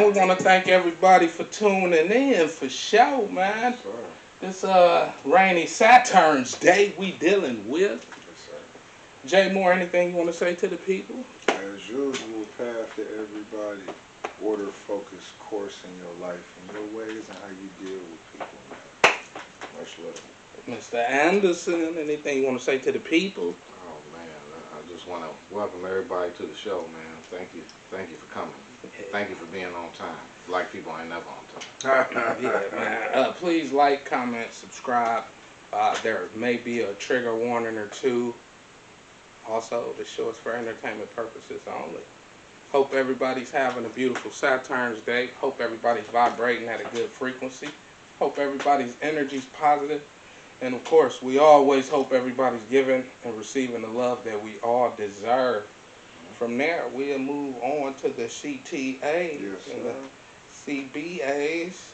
man, we want to thank everybody for tuning in for sure, man. Yes, sir. This rainy Saturn's day we dealing with. Yes, sir. Jay Moore, anything you want to say to the people? As usual, path to everybody. Order, focus, course in your life and your ways and how you deal with people, man. Much love. Mr. Anderson, anything you want to say to the people? Oh man, I just want to welcome everybody to the show, man. Thank you for coming. Thank you for being on time. Black people ain't never on time. Yeah, man. Please like, comment, subscribe. There may be a trigger warning or two. Also, the show is for entertainment purposes only. Hope everybody's having a beautiful Saturn's Day. Hope everybody's vibrating at a good frequency. Hope everybody's energy's positive. And of course, we always hope everybody's giving and receiving the love that we all deserve. From there, we'll move on to the CTAs Yes, and the sir. CBAs.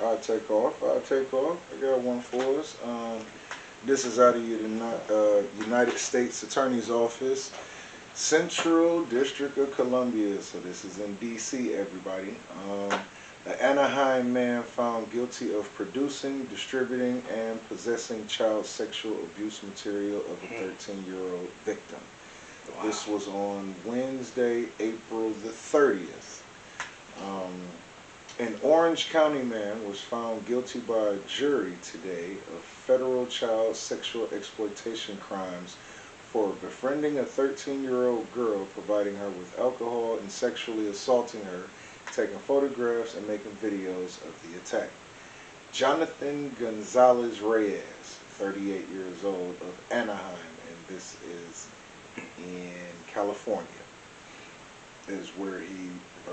I'll take off. I got one for us. This is out of the United States Attorney's Office, Central District of Columbia. So this is in D.C., everybody. An Anaheim man found guilty of producing, distributing, and possessing child sexual abuse material of a 13-year-old victim. Wow. This was on Wednesday, April the 30th. An Orange County man was found guilty by a jury today of federal child sexual exploitation crimes for befriending a 13-year-old girl, providing her with alcohol, and sexually assaulting her, taking photographs and making videos of the attack. Jonathan Gonzalez Reyes, 38 years old, of Anaheim, and this is in California, is where he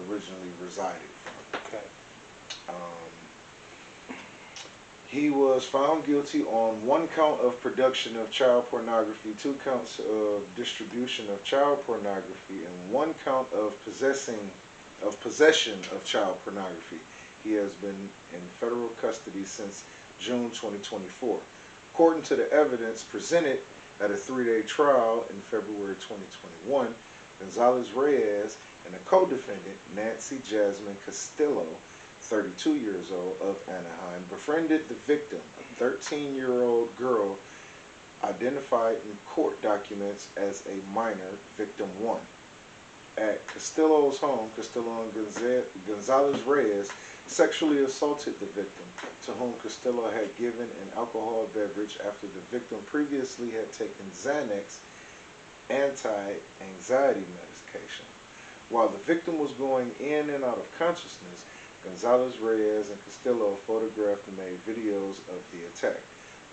originally resided from. Okay. He was found guilty on 1 count of production of child pornography, 2 counts of distribution of child pornography, and 1 count of possession of child pornography. He has been in federal custody since June 2024. According to the evidence presented at a 3-day trial in February 2021, Gonzalez Reyes and a co-defendant, Nancy Jasmine Castillo, 32 years old, of Anaheim, befriended the victim, a 13-year-old girl identified in court documents as a minor, victim 1. At Castillo's home, Castillo and Gonzalez Reyes sexually assaulted the victim, to whom Castillo had given an alcohol beverage after the victim previously had taken Xanax anti-anxiety medication. While the victim was going in and out of consciousness, Gonzalez Reyes and Castillo photographed and made videos of the attack.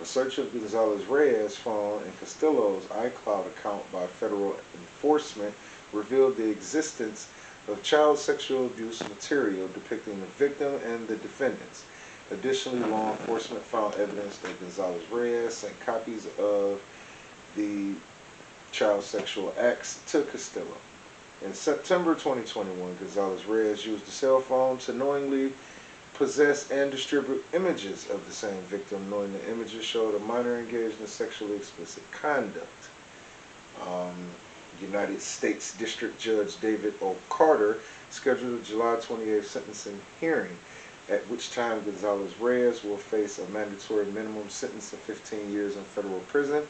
A search of Gonzalez Reyes' phone and Castillo's iCloud account by federal enforcement revealed the existence of child sexual abuse material depicting the victim and the defendants. Additionally, law enforcement found evidence that Gonzalez Reyes sent copies of the child sexual acts to Castillo. In September 2021, Gonzalez Reyes used a cell phone to knowingly possess and distribute images of the same victim, knowing the images showed a minor engaged in sexually explicit conduct. United States District Judge David O. Carter scheduled a July 28th sentencing hearing, at which time Gonzalez Reyes will face a mandatory minimum sentence of 15 years in federal prison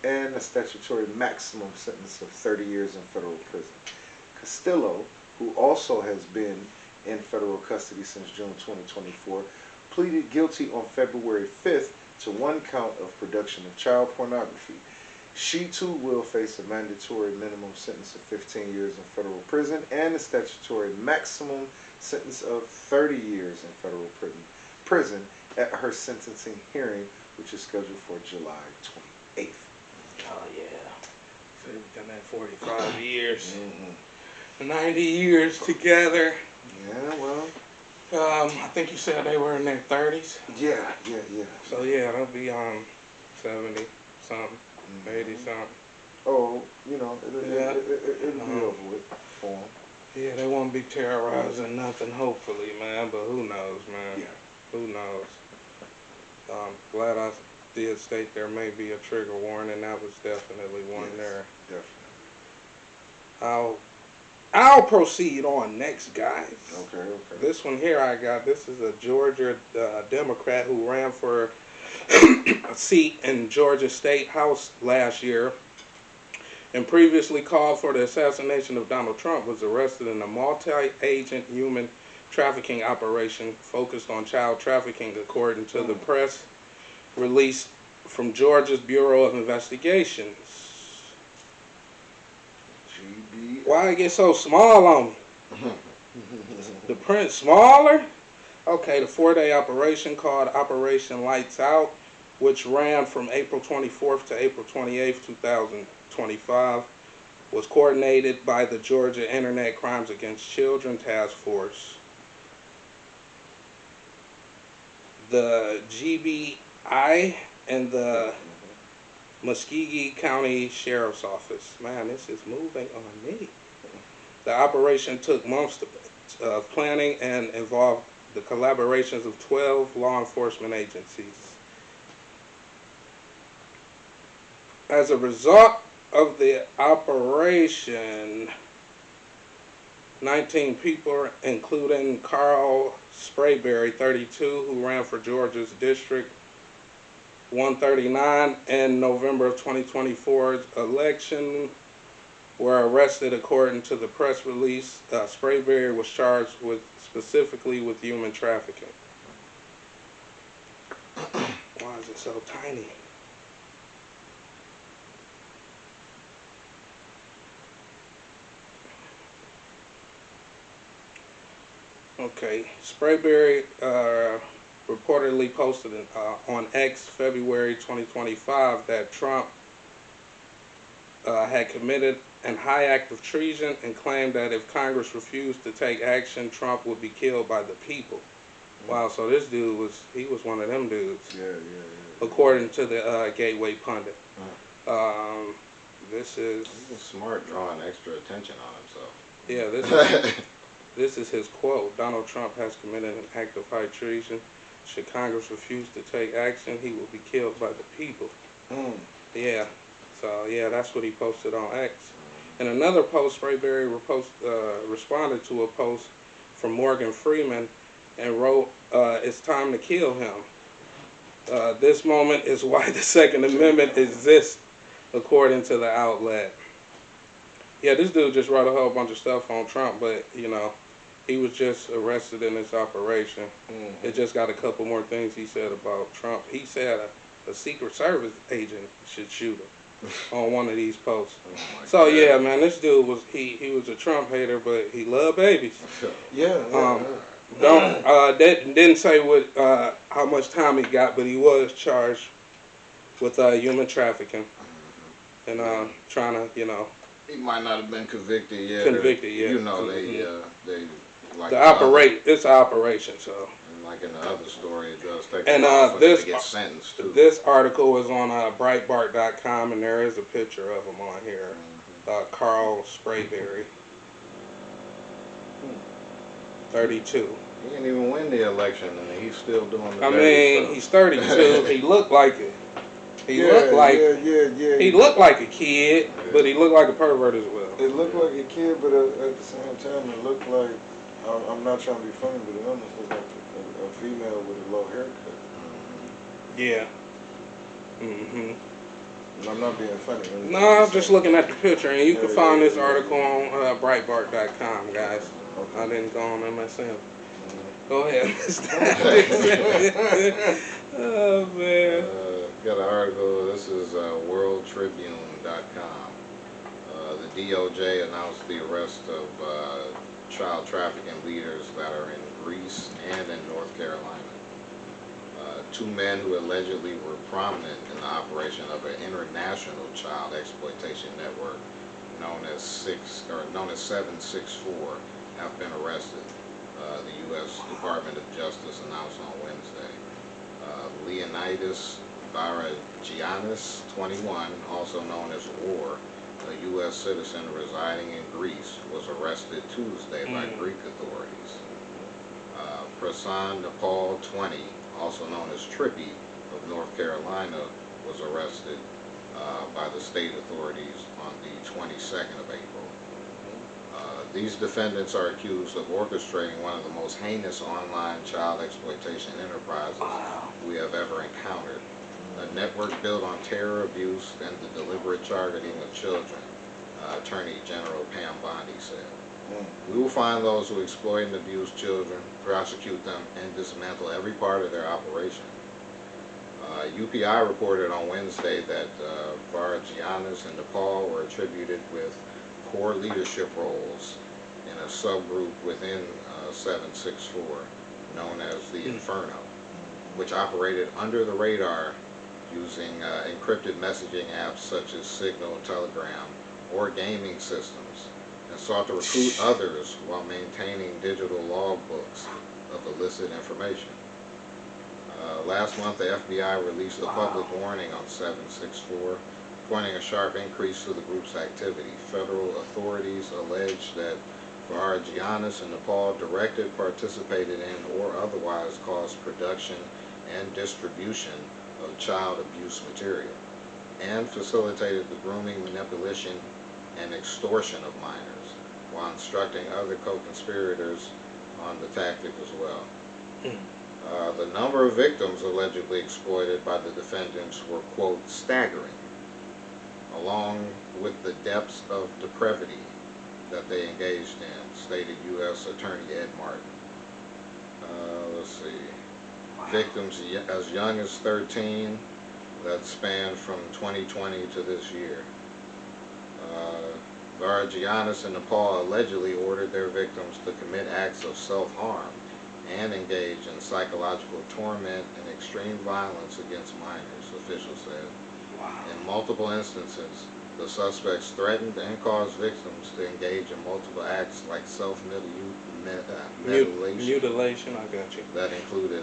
and a statutory maximum sentence of 30 years in federal prison. Castillo, who also has been in federal custody since June 2024, pleaded guilty on February 5th to 1 count of production of child pornography. She too will face a mandatory minimum sentence of 15 years in federal prison and a statutory maximum sentence of 30 years in federal prison at her sentencing hearing, which is scheduled for July 28th. Oh, yeah. So we've done that 45 years. Mm-hmm. 90 years together. Yeah, well. I think you said they were in their 30s. Yeah. So yeah, they'll be 70 something, 80 something. Oh, it'll be over with for them. Yeah, they won't be terrorizing nothing, hopefully, man. But who knows, man? Yeah. Who knows? Glad I did state there may be a trigger warning. That was definitely one there. Definitely. How I'll proceed on next, guys. Okay. This one here I got. This is a Georgia Democrat who ran for a seat in Georgia State House last year and previously called for the assassination of Donald Trump, was arrested in a multi-agent human trafficking operation focused on child trafficking, according to the press release from Georgia's Bureau of Investigations. GB. Why it get so small on me? The print smaller? Okay, the 4-day operation called Operation Lights Out, which ran from April 24th to April 28th, 2025, was coordinated by the Georgia Internet Crimes Against Children Task Force. The GBI and the Muskogee County Sheriff's Office. Man, this is moving on me. The operation took months of planning and involved the collaborations of 12 law enforcement agencies. As a result of the operation, 19 people, including Carl Sprayberry, 32, who ran for Georgia's District 139 in November of 2024's election, were arrested, according to the press release. Sprayberry was charged specifically with human trafficking. Why is it so tiny? Okay, Sprayberry reportedly posted on X February 2025 that Trump had committed an high act of treason and claimed that if Congress refused to take action, Trump would be killed by the people. Wow, so this dude was one of them dudes. Yeah. According to the Gateway Pundit. This is... He's smart, drawing extra attention on himself. Yeah, this is his quote. Donald Trump has committed an act of high treason. Should Congress refuse to take action, he will be killed by the people. Yeah. So, yeah, that's what he posted on X. In another post, Sprayberry responded to a post from Morgan Freeman and wrote, "It's time to kill him. This moment is why the Second Amendment exists," according to the outlet. Yeah, this dude just wrote a whole bunch of stuff on Trump, but, you know, he was just arrested in this operation. It just got a couple more things he said about Trump. He said a Secret Service agent should shoot him on one of these posts. So yeah, man, this dude was he was a Trump hater, but he loved babies. Didn't say what how much time he got, but he was charged with human trafficking and trying to, you know. He might not have been convicted yet. You know, they like it's an operation, so. And like in the other story, it does take and a while for them to get sentenced too. This article is on Breitbart.com, and there is a picture of him on here. Carl Sprayberry, 32. He didn't even win the election, and he's still doing the I mean, stuff. He's 32. He looked like it. He looked like a kid, but he looked like a pervert as well. It looked like a kid, but at the same time, it looked like, I'm not trying to be funny, but it almost looked like a female with a low haircut. Yeah. I'm not being funny. No, I'm just looking at the picture, and you can find this article on Breitbart.com, guys. Okay. I didn't go on MSN. Go ahead, Oh, man. Got an article. This is worldtribune.com. The DOJ announced the arrest of child trafficking leaders that are in Greece and in North Carolina. Two men who allegedly were prominent in the operation of an international child exploitation network known as 764 have been arrested. The U.S. Department of Justice announced on Wednesday. Leonidas Varagianis, 21, also known as War, a U.S. citizen residing in Greece, was arrested Tuesday by Greek authorities. Prasan Nepal, 20, also known as Trippy, of North Carolina, was arrested by the state authorities on the 22nd of April. These defendants are accused of orchestrating one of the most heinous online child exploitation enterprises we have ever encountered. A network built on terror, abuse, and the deliberate targeting of children, Attorney General Pam Bondi said. We will find those who exploit and abuse children, prosecute them, and dismantle every part of their operation. UPI reported on Wednesday that Varagianis and Nepal were attributed with core leadership roles in a subgroup within 764 known as the Inferno, which operated under the radar using encrypted messaging apps such as Signal, Telegram, or gaming systems, and sought to recruit others while maintaining digital logbooks of illicit information. Last month, the FBI released a public warning on 764, pointing a sharp increase to the group's activity. Federal authorities allege that Varagianis in Nepal directed, participated in, or otherwise caused production and distribution of child abuse material, and facilitated the grooming, manipulation, and extortion of minors, while instructing other co-conspirators on the tactic as well. The number of victims allegedly exploited by the defendants were, quote, staggering, along with the depths of depravity that they engaged in, stated U.S. Attorney Ed Martin. Let's see. Victims as young as 13, that spanned from 2020 to this year. Varagianis in Nepal allegedly ordered their victims to commit acts of self-harm and engage in psychological torment and extreme violence against minors, officials said. In multiple instances, the suspects threatened and caused victims to engage in multiple acts like Mutilation, I got you. that included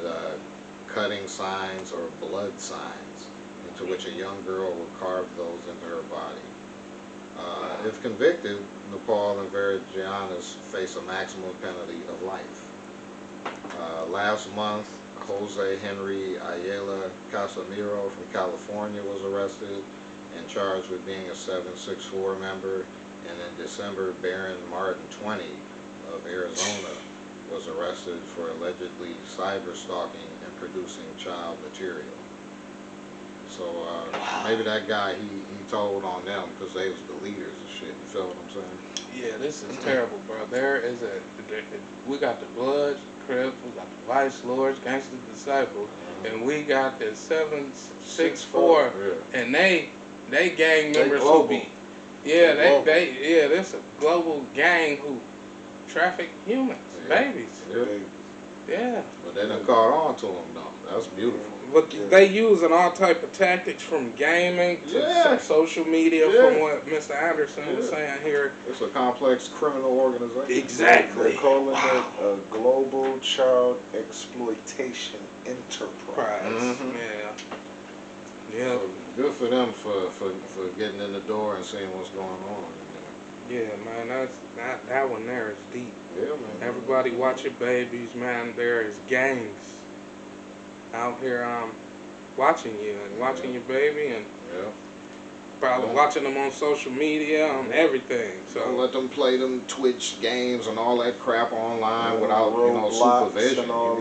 cutting signs or blood signs, into which a young girl would carve those into her body. If convicted, Nepal and Varagianis face a maximum penalty of life. Last month, Jose Henry Ayala Casimiro from California was arrested and charged with being a 764 member, and in December, Baron Martin 20 of Arizona was arrested for allegedly cyber stalking and producing child material. So maybe that guy, he told on them because they was the leaders and shit. You feel what I'm saying? Yeah, this is terrible, bro. We got the Bloods, Crips, we got the Vice Lords, Gangster Disciples, and we got the 764, and they gang members who be, this a global gang who traffic humans, babies. Yeah. But they done caught on to them though. That's beautiful. But they using all type of tactics from gaming to social media, from what Mr. Anderson was saying here. It's a complex criminal organization. Exactly. They're calling it a global child exploitation enterprise. Yeah. So good for them for getting in the door and seeing what's going on. Yeah, man, that one there is deep. Yeah, man. Everybody watch your babies, man. There is gangs out here watching you and watching your baby, and probably watching them on social media, on everything. So don't let them play them Twitch games and all that crap online without supervision. And all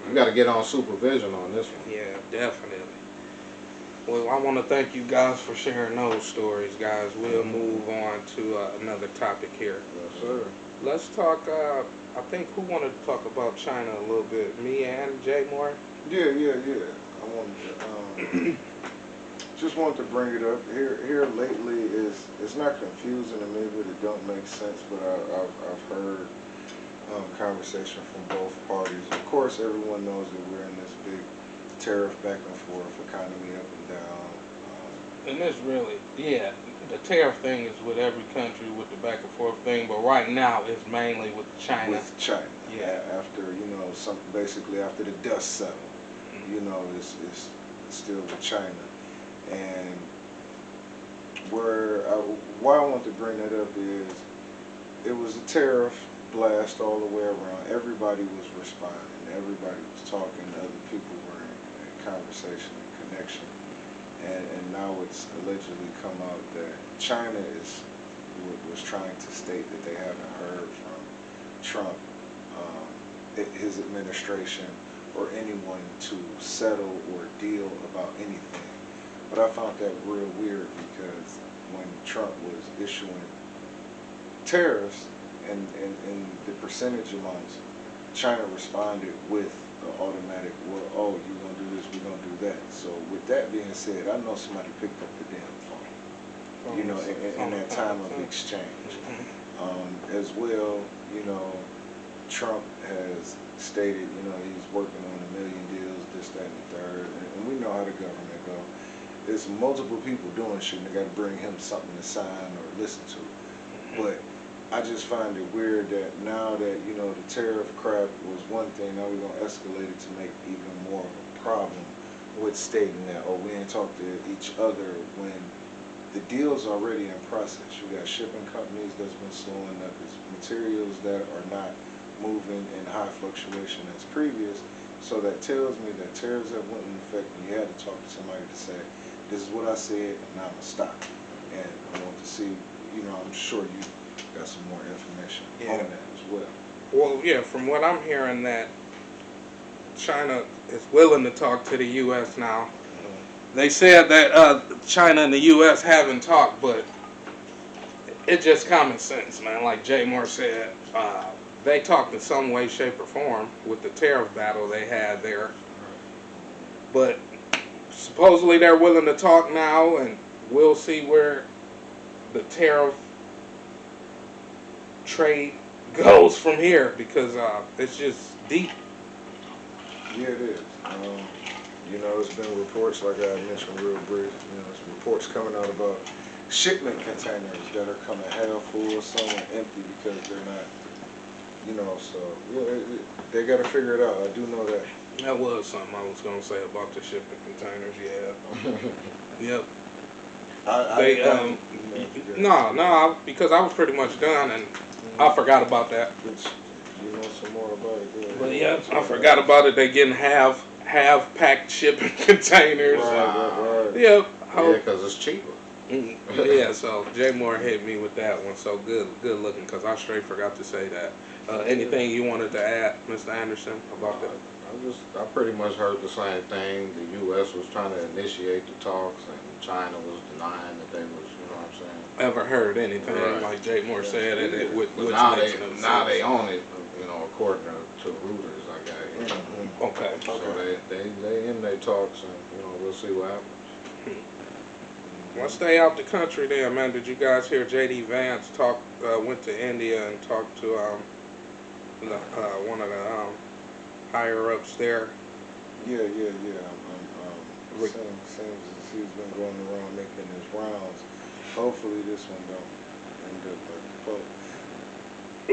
you got to get on supervision on this one. Yeah, definitely. Well, I want to thank you guys for sharing those stories, guys. We'll move on to another topic here. Yes, sir. Let's talk, I think, who wanted to talk about China a little bit? Me and Jay Moore? Yeah. I wanted to, just wanted to bring it up. Here lately it's not confusing to me, but it don't make sense. But I've heard conversation from both parties. Of course, everyone knows that we're in this big tariff back and forth, economy up and down. And this really, the tariff thing is with every country with the back and forth thing, but right now it's mainly with China. With China. Yeah. After, basically after the dust settled, it's still with China. And why I want to bring that up is it was a tariff blast all the way around. Everybody was responding. Everybody was talking. Other people were in conversation and connection. And now it's allegedly come out that China is was trying to state that they haven't heard from Trump, his administration, or anyone to settle or deal about anything. But I found that real weird because when Trump was issuing tariffs and the percentage amounts, China responded with an automatic, well, oh, you're going to do this, we're going to do that. So with that being said, I know somebody picked up the damn phone, you know, in that time of exchange. As well, you know, Trump has stated, you know, he's working on 1 million deals, this, that, and the third, and we know how the government go. There's multiple people doing shit, and they got to bring him something to sign or listen to. But I just find it weird that now that, you know, the tariff crap was one thing, now we're going to escalate it to make even more of a problem with stating that, oh, we ain't talk to each other when the deal's already in process. You got shipping companies that's been slowing up, it's materials that are not moving in high fluctuation as previous. So that tells me that tariffs have went in effect and you had to talk to somebody to say, this is what I said and I'm going to stop. And I want to see, you know, I'm sure you got some more information on that as well. Well, yeah, from what I'm hearing, that China is willing to talk to the U.S. now. They said that China and the U.S. haven't talked, but it's just common sense, man. Like Jay Moore said, they talked in some way, shape, or form with the tariff battle they had there. But supposedly they're willing to talk now, and we'll see where the tariff trade goes from here, because it's just deep. Yeah, it is. You know, there's been reports, like I mentioned real brief, you know, there's reports coming out about shipment containers that are coming half full, some are empty because they're not, you know, so yeah, they got to figure it out. I do know that. That was something I was going to say about the shipping containers, yeah. Yep. No, because I was pretty much done, and I forgot about that. You know some more about it? But yeah, I forgot about it. They getting half packed shipping containers. Wow. Yep. Yeah, because it's cheaper. Yeah, so Jay Moore hit me with that one. So good looking, because I straight forgot to say that. Anything you wanted to add, Mr. Anderson, about that? I pretty much heard the same thing. The U.S. was trying to initiate the talks, and China was denying that they was, you know what I'm saying? Ever heard anything like Jay Moore said? Now they own it, you know, according to Reuters, I got here. Okay. So they in their talks, and you know, we'll see what happens. Well, stay out the country then, man. Did you guys hear J.D. Vance went to India and talked to one of the higher ups there? Yeah. Seems as he's been going around making his rounds. Hopefully this one don't end up like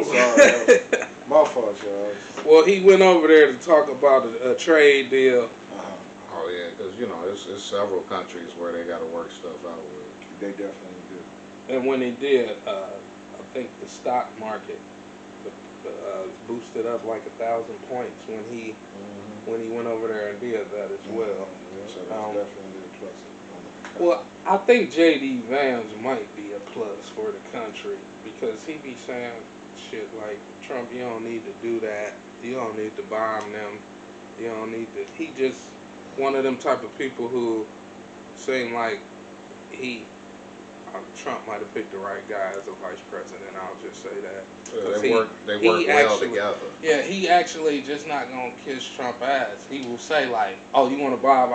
Sorry, my fault, y'all. Well, he went over there to talk about a trade deal. Oh yeah, because you know it's several countries where they got to work stuff out with. They definitely do. And when he did, I think the stock market boosted up like 1,000 points when he went over there and did that as well. So that's definitely a plus. Well, I think J.D. Vance might be a plus for the country, because he be saying shit like, Trump, you don't need to do that. You don't need to bomb them. You don't need to. He just one of them type of people who seem like Trump might have picked the right guy as a vice president. I'll just say that. They work well together. Yeah, he actually just not gonna kiss Trump ass. He will say like, "Oh, you want to bomb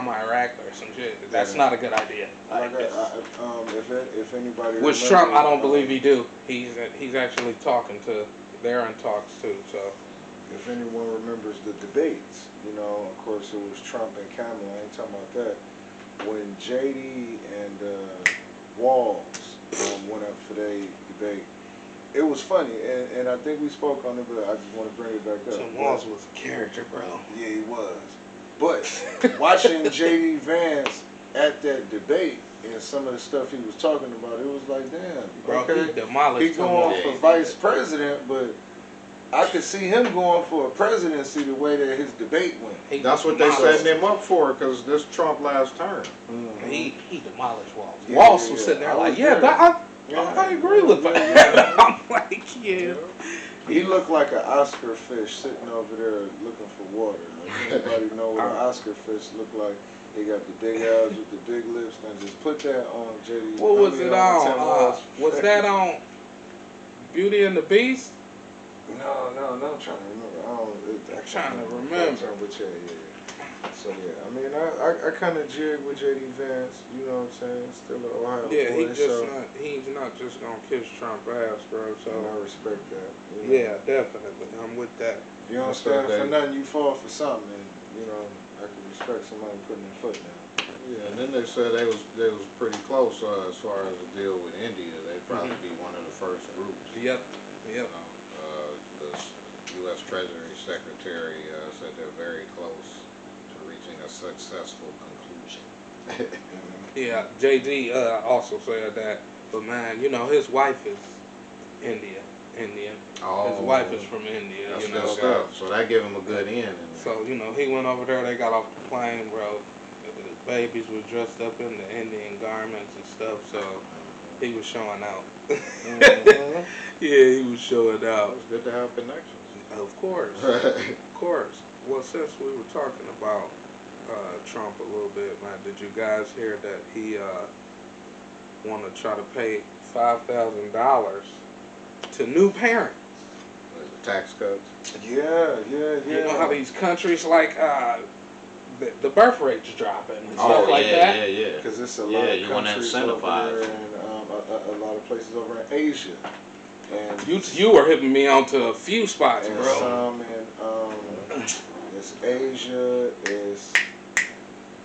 Iraq or some shit?" That's not a good idea. If anybody. Which Trump, I don't believe he do. He's actually talking to. They're in talks too. So. If anyone remembers the debates, you know, of course it was Trump and Kamala. I ain't talking about that. When JD and Walls went up for their debate, it was funny, and I think we spoke on it, but I just want to bring it back up. So Walls was a character, bro. Yeah, he was. But watching JD Vance at that debate and some of the stuff he was talking about, it was like, damn, bro, okay, he demolished. He going for vice president, but I could see him going for a presidency the way that his debate went. That's what they setting him up for, because this Trump last term. He demolished Walls. Walls was sitting there like, I agree with that. I'm like, yeah. He looked like an Oscar fish sitting over there looking for water. Like, anybody know what an Oscar fish look like? He got the big eyes with the big lips. Now just put that on, JD. What was it on? Was that on Beauty and the Beast? No, I'm trying to remember. I'm trying to remember. But yeah. So yeah, I mean, I kind of jig with JD Vance. You know what I'm saying? Still an Ohio boy. He's not just gonna kiss Trump ass, bro. So and I respect that. You know? Yeah, definitely. I'm with that. If you don't stand for nothing, you fall for something. And, you know, I can respect somebody putting their foot down. Yeah, and then they said they was pretty close as far as the deal with India. They'd probably be one of the first groups. Yep. You know, the U.S. Treasury Secretary said they're very close to reaching a successful conclusion. Yeah, JD also said that. But man, you know, his wife is Indian. Oh, his wife is from India. That's you know, so that gave him a good end. So you know, he went over there. They got off the plane, bro. The babies were dressed up in the Indian garments and stuff. So he was showing out. Yeah, he was showing out. It's good to have connections. Of course, of course. Well, since we were talking about Trump a little bit, man, did you guys hear that he want to try to pay $5,000 to new parents? The tax cuts. Yeah. You know how these countries like the birth rate's dropping and stuff like that? Yeah. Because it's a lot of you want to countries incentivize. over there and a lot of places over in Asia. And you were hitting me onto a few spots, and bro. some in it's Asia, it's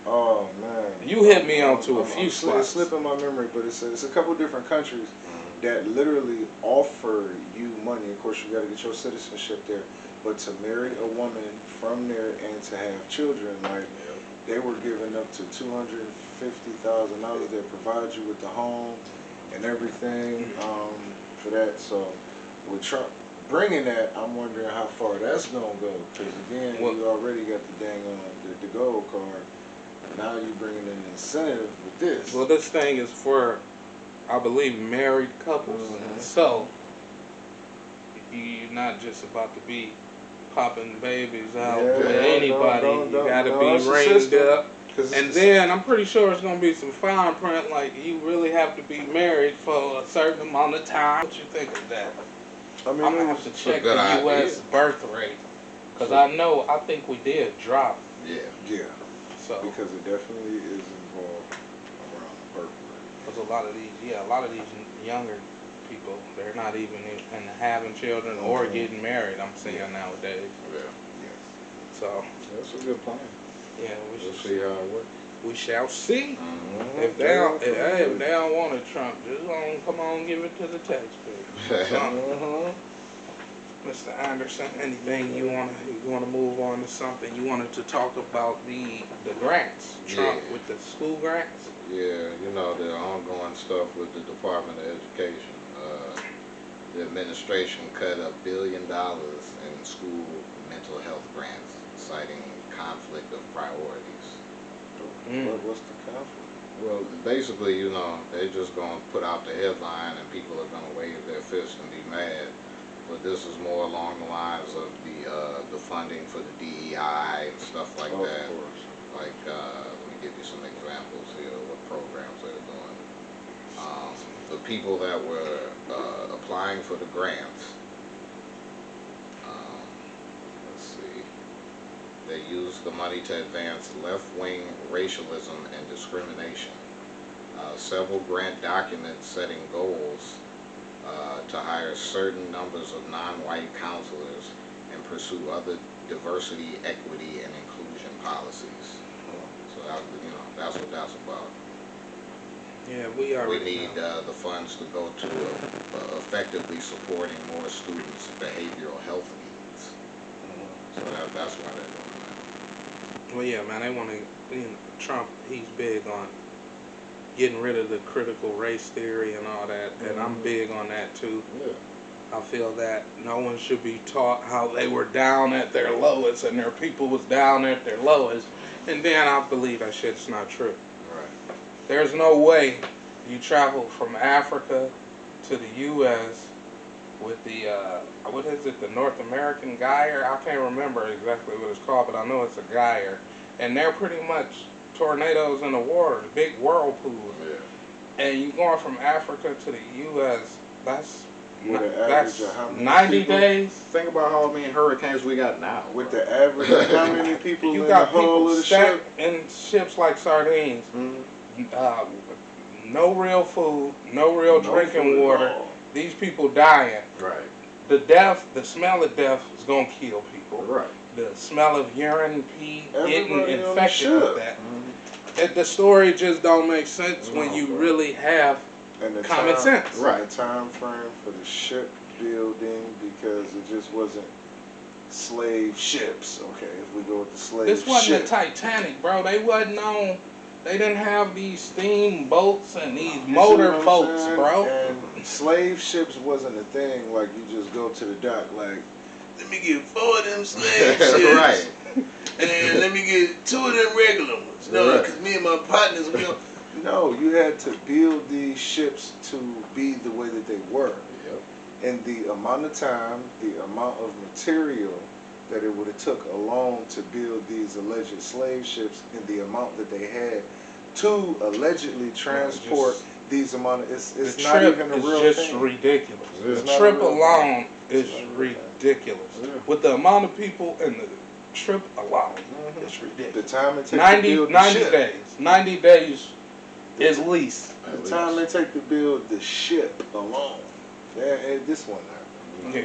oh man. You hit me onto a few spots. It's slipping my memory, but it's a couple different countries that literally offer you money. Of course, you got to get your citizenship there, but to marry a woman from there and to have children, like they were giving up to $250,000. They provide you with the home and everything for that. So with Trump bringing that, I'm wondering how far that's gonna go. Because again, you already got the dang the gold card. Now you bringing in an incentive with this. Well, this thing is for, I believe, married couples. So you're not just about to be popping babies out with anybody. You gotta be ringed up. And then I'm pretty sure it's gonna be some fine print, like you really have to be married for a certain amount of time. What you think of that? I mean, I'm gonna have to check the U.S. birth rate, because I think we did drop. Yeah. So because it definitely is involved around the birth rate. Because a lot of these younger people, they're not even in having children or getting married. I'm seeing nowadays. Yeah. So that's a good plan. Yeah, we'll see how it works. We shall see. If they don't want it, Trump, just come on, give it to the taxpayers. Mr. Anderson, anything you wanna move on to something? You wanted to talk about the grants, Trump with the school grants? Yeah, you know, the ongoing stuff with the Department of Education. The administration cut $1 billion in school mental health grants, citing conflict of priorities. What's the conflict? Well, basically, you know, they're just going to put out the headline and people are going to wave their fist and be mad. But this is more along the lines of the funding for the DEI and stuff like that. Of course. Like, let me give you some examples here of what programs they're doing. The people that were applying for the grants, let's see, they used the money to advance left-wing racialism and discrimination. Several grant documents setting goals to hire certain numbers of non-white counselors and pursue other diversity, equity, and inclusion policies. So that, you know, that's what that's about. Yeah, we need the funds to go to effectively supporting more students' behavioral health needs. So that's why they're doing that. Well, yeah, man, they want to. Trump, he's big on getting rid of the critical race theory and all that, and I'm big on that too. Yeah. I feel that no one should be taught how they were down at their lowest and their people was down at their lowest, and then I believe that shit's not true. Right. There's no way you travel from Africa to the U.S. with the what is it? The North American Gyre. I can't remember exactly what it's called, but I know it's a gyre, and they're pretty much tornadoes in the water, the big whirlpools. Yeah. And you going from Africa to the U.S. That's With an average that's of how many 90 people? days. Think about how many hurricanes we got now. With bro. the average of how many people You in got the hull people of the ship? stacked in ships like sardines. No real food, no real No drinking food at water. all. These people dying. Right. The smell of death is gonna kill people. Right. The smell of urine, pee, getting Everybody on the infected with ship. that. Mhm. The story just don't make sense when No, you bro. really have And the common time, sense. Right. And the time frame for the ship building, because it just wasn't slave ships. Okay, if we go with the slave This wasn't ship. the Titanic, bro. They wasn't on. They didn't have these steam boats and these You see motor what I'm boats, saying? bro. And slave ships wasn't a thing like you just go to the dock like, let me get 4 of them slave ships. Right. And let me get 2 of them regular ones. No, Right. because me and my partners, we don't. No, you had to build these ships to be the way that they were. Yep. And the amount of time, the amount of material that it would have took alone to build these alleged slave ships, and the amount that they had to allegedly transport these amount of, it's The not trip even a is real just thing. ridiculous. It's The not a trip real thing. alone is It's not a real thing. ridiculous. Yeah. With the amount of people and the trip alone, Mhm. it's The ridiculous. time it takes 90, to build the 90 ship. days. 90 days at least. The time it take to build the ship alone. This one now. Yeah.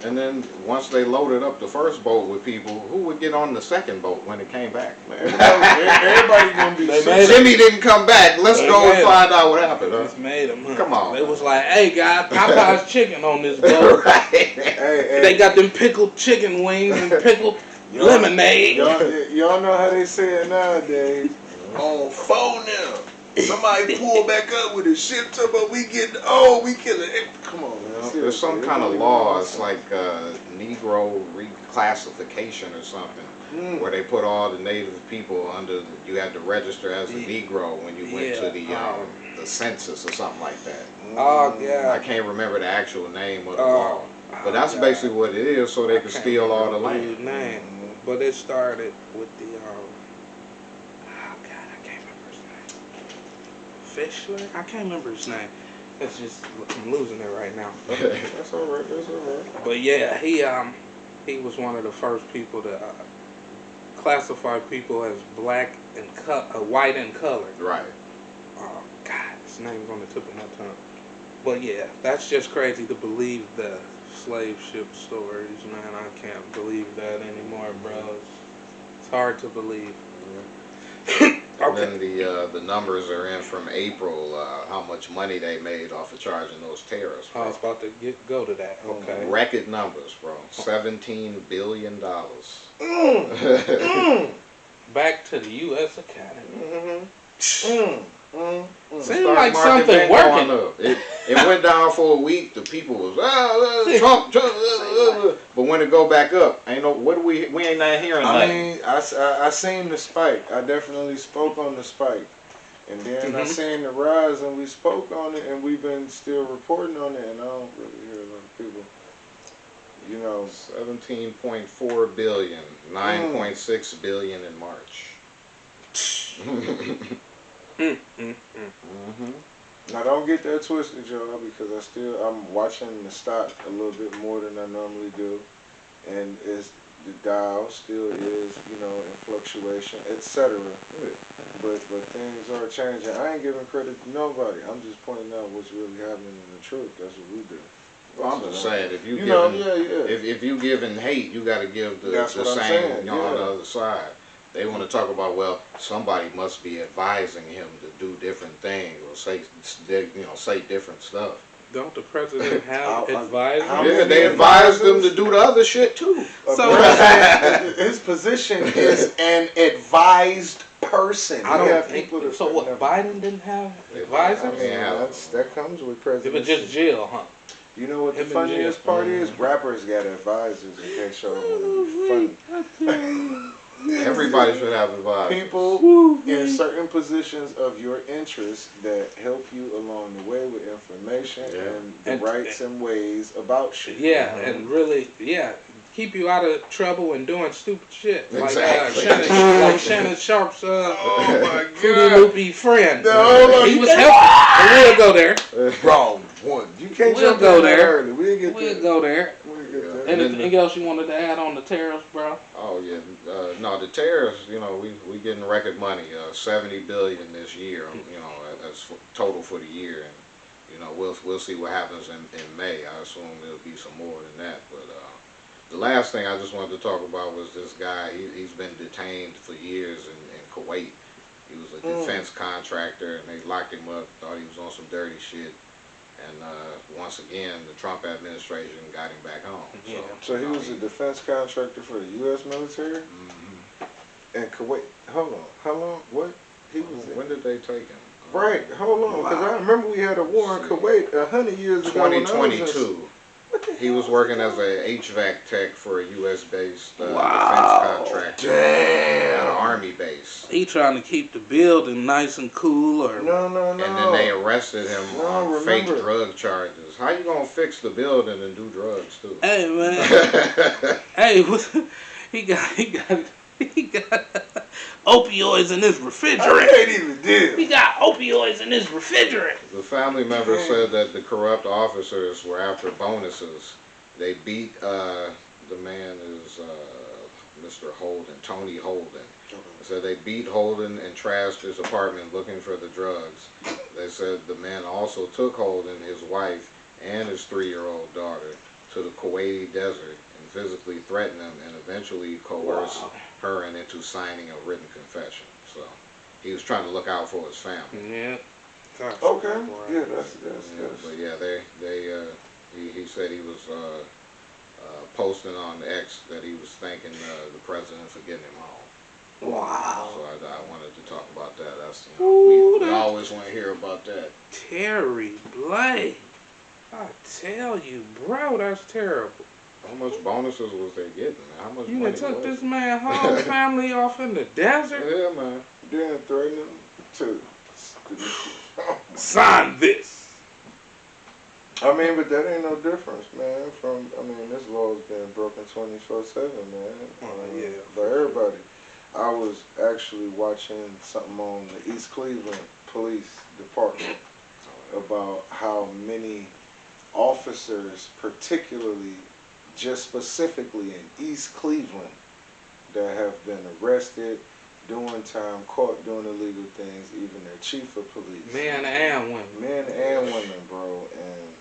And then once they loaded up the first boat with people, who would get on the second boat when it came back? Man, everybody gonna be They sick. made it. Jimmy didn't come back. Let's They go made and it. find out what happened. Huh? Just made them. Huh? Come on. They was like, hey, guys, Popeye's chicken on this boat. Right. Hey, They got them pickled chicken wings and pickled Y'all- lemonade. Y'all know how they say it nowadays. On phone now. Somebody pull back up with a ship tugboat. We killing it. Come on, man. There's Seriously, some it kind of really law. was It's like Negro reclassification or something, Mm. where they put all the native people under. You had to register as a Negro when you went to the census or something like that. Oh, I yeah. can't remember the actual name of the Oh, law, but that's God. basically what it is, so they can steal all the land. Dude's name. But it started with the oh God, I can't remember his name. Fischler? I can't remember his name. It's just I'm losing it right now. That's all right. That's all right. But yeah, he was one of the first people to classify people as black and white and colored. Right. Oh God, his name's on the tip of my tongue. But yeah, that's just crazy to believe the slave ship stories, man. I can't believe that anymore, bro. It's hard to believe. And then the numbers are in from April, how much money they made off of charging those tariffs. I was about to go to that. Okay. Record numbers, bro. $17 billion. Back to the U.S. Academy. Seems Stock like market something been working. going up. It went down for a week. The people was Trump. But when it go back up, ain't no we ain't not hearing I nothing. mean, I seen the spike. I definitely spoke on the spike. And then I seen the rise, and we spoke on it, and we've been still reporting on it, and I don't really hear a lot of people. You know, 17.4 billion, 9.6 billion in March. now don't get that twisted, y'all, because I'm watching the stock a little bit more than I normally do, and the Dow still is, in fluctuation, etc. But things are changing. I ain't giving credit to nobody. I'm just pointing out what's really happening in the truth. That's what we do. Well, I'm just saying, if you yeah. if you giving hate, you got to give the That's what I'm same saying, on the yeah. other side. They want to talk about, well, somebody must be advising him to do different things or say different stuff. Don't the president have How advisors? Yeah, they advised them to do the other shit too. So his position is an advised person. I We don't have think people that so. What Biden didn't have advisors? I mean, that comes with It was presidency. just Jill, huh? You know what the Him and funniest Jim. part is? Rappers got advisors in case y'all want to be funny. Everybody should have advisors. People in certain positions of your interest that help you along the way with information and the rights and ways about shit. Yeah, and really, keep you out of trouble and doing stupid shit. Exactly. Like Shannon Sharp's Oh my Fruity God. Loopy friend. No, He was helping. We'll go there. Wrong one. You can't We'll jump go in there. early. We didn't get We'll there. go there. We didn't get Yeah. there. Anything else you wanted to add on the tariffs, bro? Oh yeah, no, the tariffs. You know, we getting record money, 70 billion this year. You know, that's total for the year, and you know we'll see what happens in May. I assume there'll be some more than that. But the last thing I just wanted to talk about was this guy. He's been detained for years in Kuwait. He was a defense contractor, and they locked him up. Thought he was on some dirty shit. And once again, the Trump administration got him back home. So he was a defense contractor for the U.S. military in Kuwait. Hold on. How long? What? He was. When did they take him? Right. Hold on, because I remember we had a war in Kuwait 100 years ago. 2022. He was working as a HVAC tech for a U.S. based defense contractor at an Army base. He trying to keep the building nice and cool, or No. And then they arrested him on fake remember. drug charges. How you gonna fix the building and do drugs too? hey man, hey, he got opioids in his I refrigerator. can't even deal. He got opioids in his refrigerator. The family member said that the corrupt officers were after bonuses. They beat the man is Mr. Holden, Tony Holden. So they beat Holden and trashed his apartment looking for the drugs. They said the man also took Holden, his wife, and his 3-year-old daughter to the Kuwaiti desert and physically threatened them and eventually coerced her into signing a written confession. So he was trying to look out for his family. Yeah. Okay. Yeah, that's. But yeah, he said he was posting on X that he was thanking the president for getting him home. Wow. So I wanted to talk about that. That's Ooh, we always want to hear about that. Terry Blake. I tell you, bro, that's terrible. How much bonuses was they getting? How much You money done took was this it? man whole family off in the desert? Yeah, man. Then threatening to. Sign this. I mean, but that ain't no difference, man. This law's been broken 24/7, man. Yeah. By everybody. I was actually watching something on the East Cleveland Police Department about how many officers, particularly, just specifically in East Cleveland, that have been arrested, doing time, caught doing illegal things, even their chief of police. Men and women. Men and women, bro. And,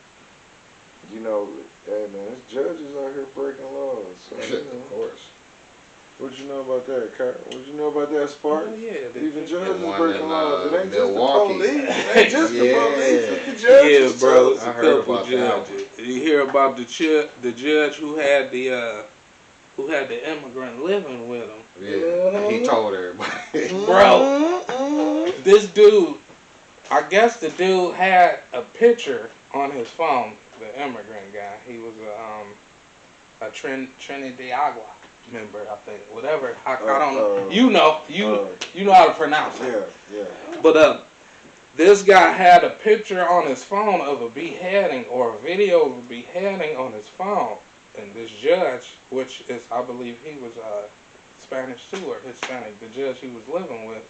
you know, hey, man, there's judges out here breaking laws. So, you know. Of course. What you know about that, Kyle? What you know about that, Spark? Oh, yeah, Even judges one breaking in, laws. It ain't Milwaukee. just the police. It ain't just the Yeah. police. It's the judges. Yeah, bro, too. it's I a heard couple about that judges. You hear about the judge who had the immigrant living with him. Yeah. He told everybody. Bro, this dude, I guess the dude had a picture on his phone, the immigrant guy. He was a Trinidad member, I think. Whatever. I don't know. You know how to pronounce it. Yeah. But this guy had a picture on his phone of a beheading or a video of a beheading on his phone. And this judge, which is, I believe he was Spanish too, or Hispanic, the judge he was living with,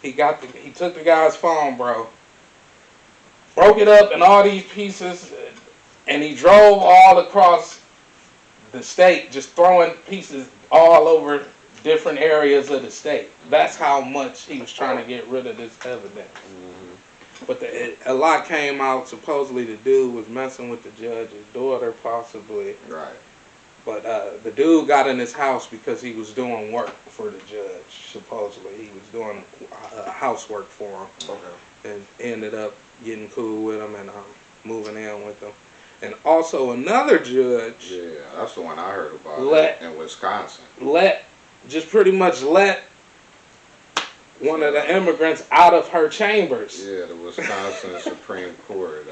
he took the guy's phone, bro, broke it up in all these pieces, and he drove all across the state, just throwing pieces all over different areas of the state. That's how much he was trying to get rid of this evidence. But a lot came out. Supposedly the dude was messing with the judge's daughter, possibly. Right. But the dude got in his house because he was doing work for the judge. Supposedly he was doing housework for him. Okay. And ended up getting cool with him and moving in with him. And also another judge Yeah, that's the one I heard about in Wisconsin. pretty much let one of the immigrants out of her chambers. Yeah, the Wisconsin Supreme Court.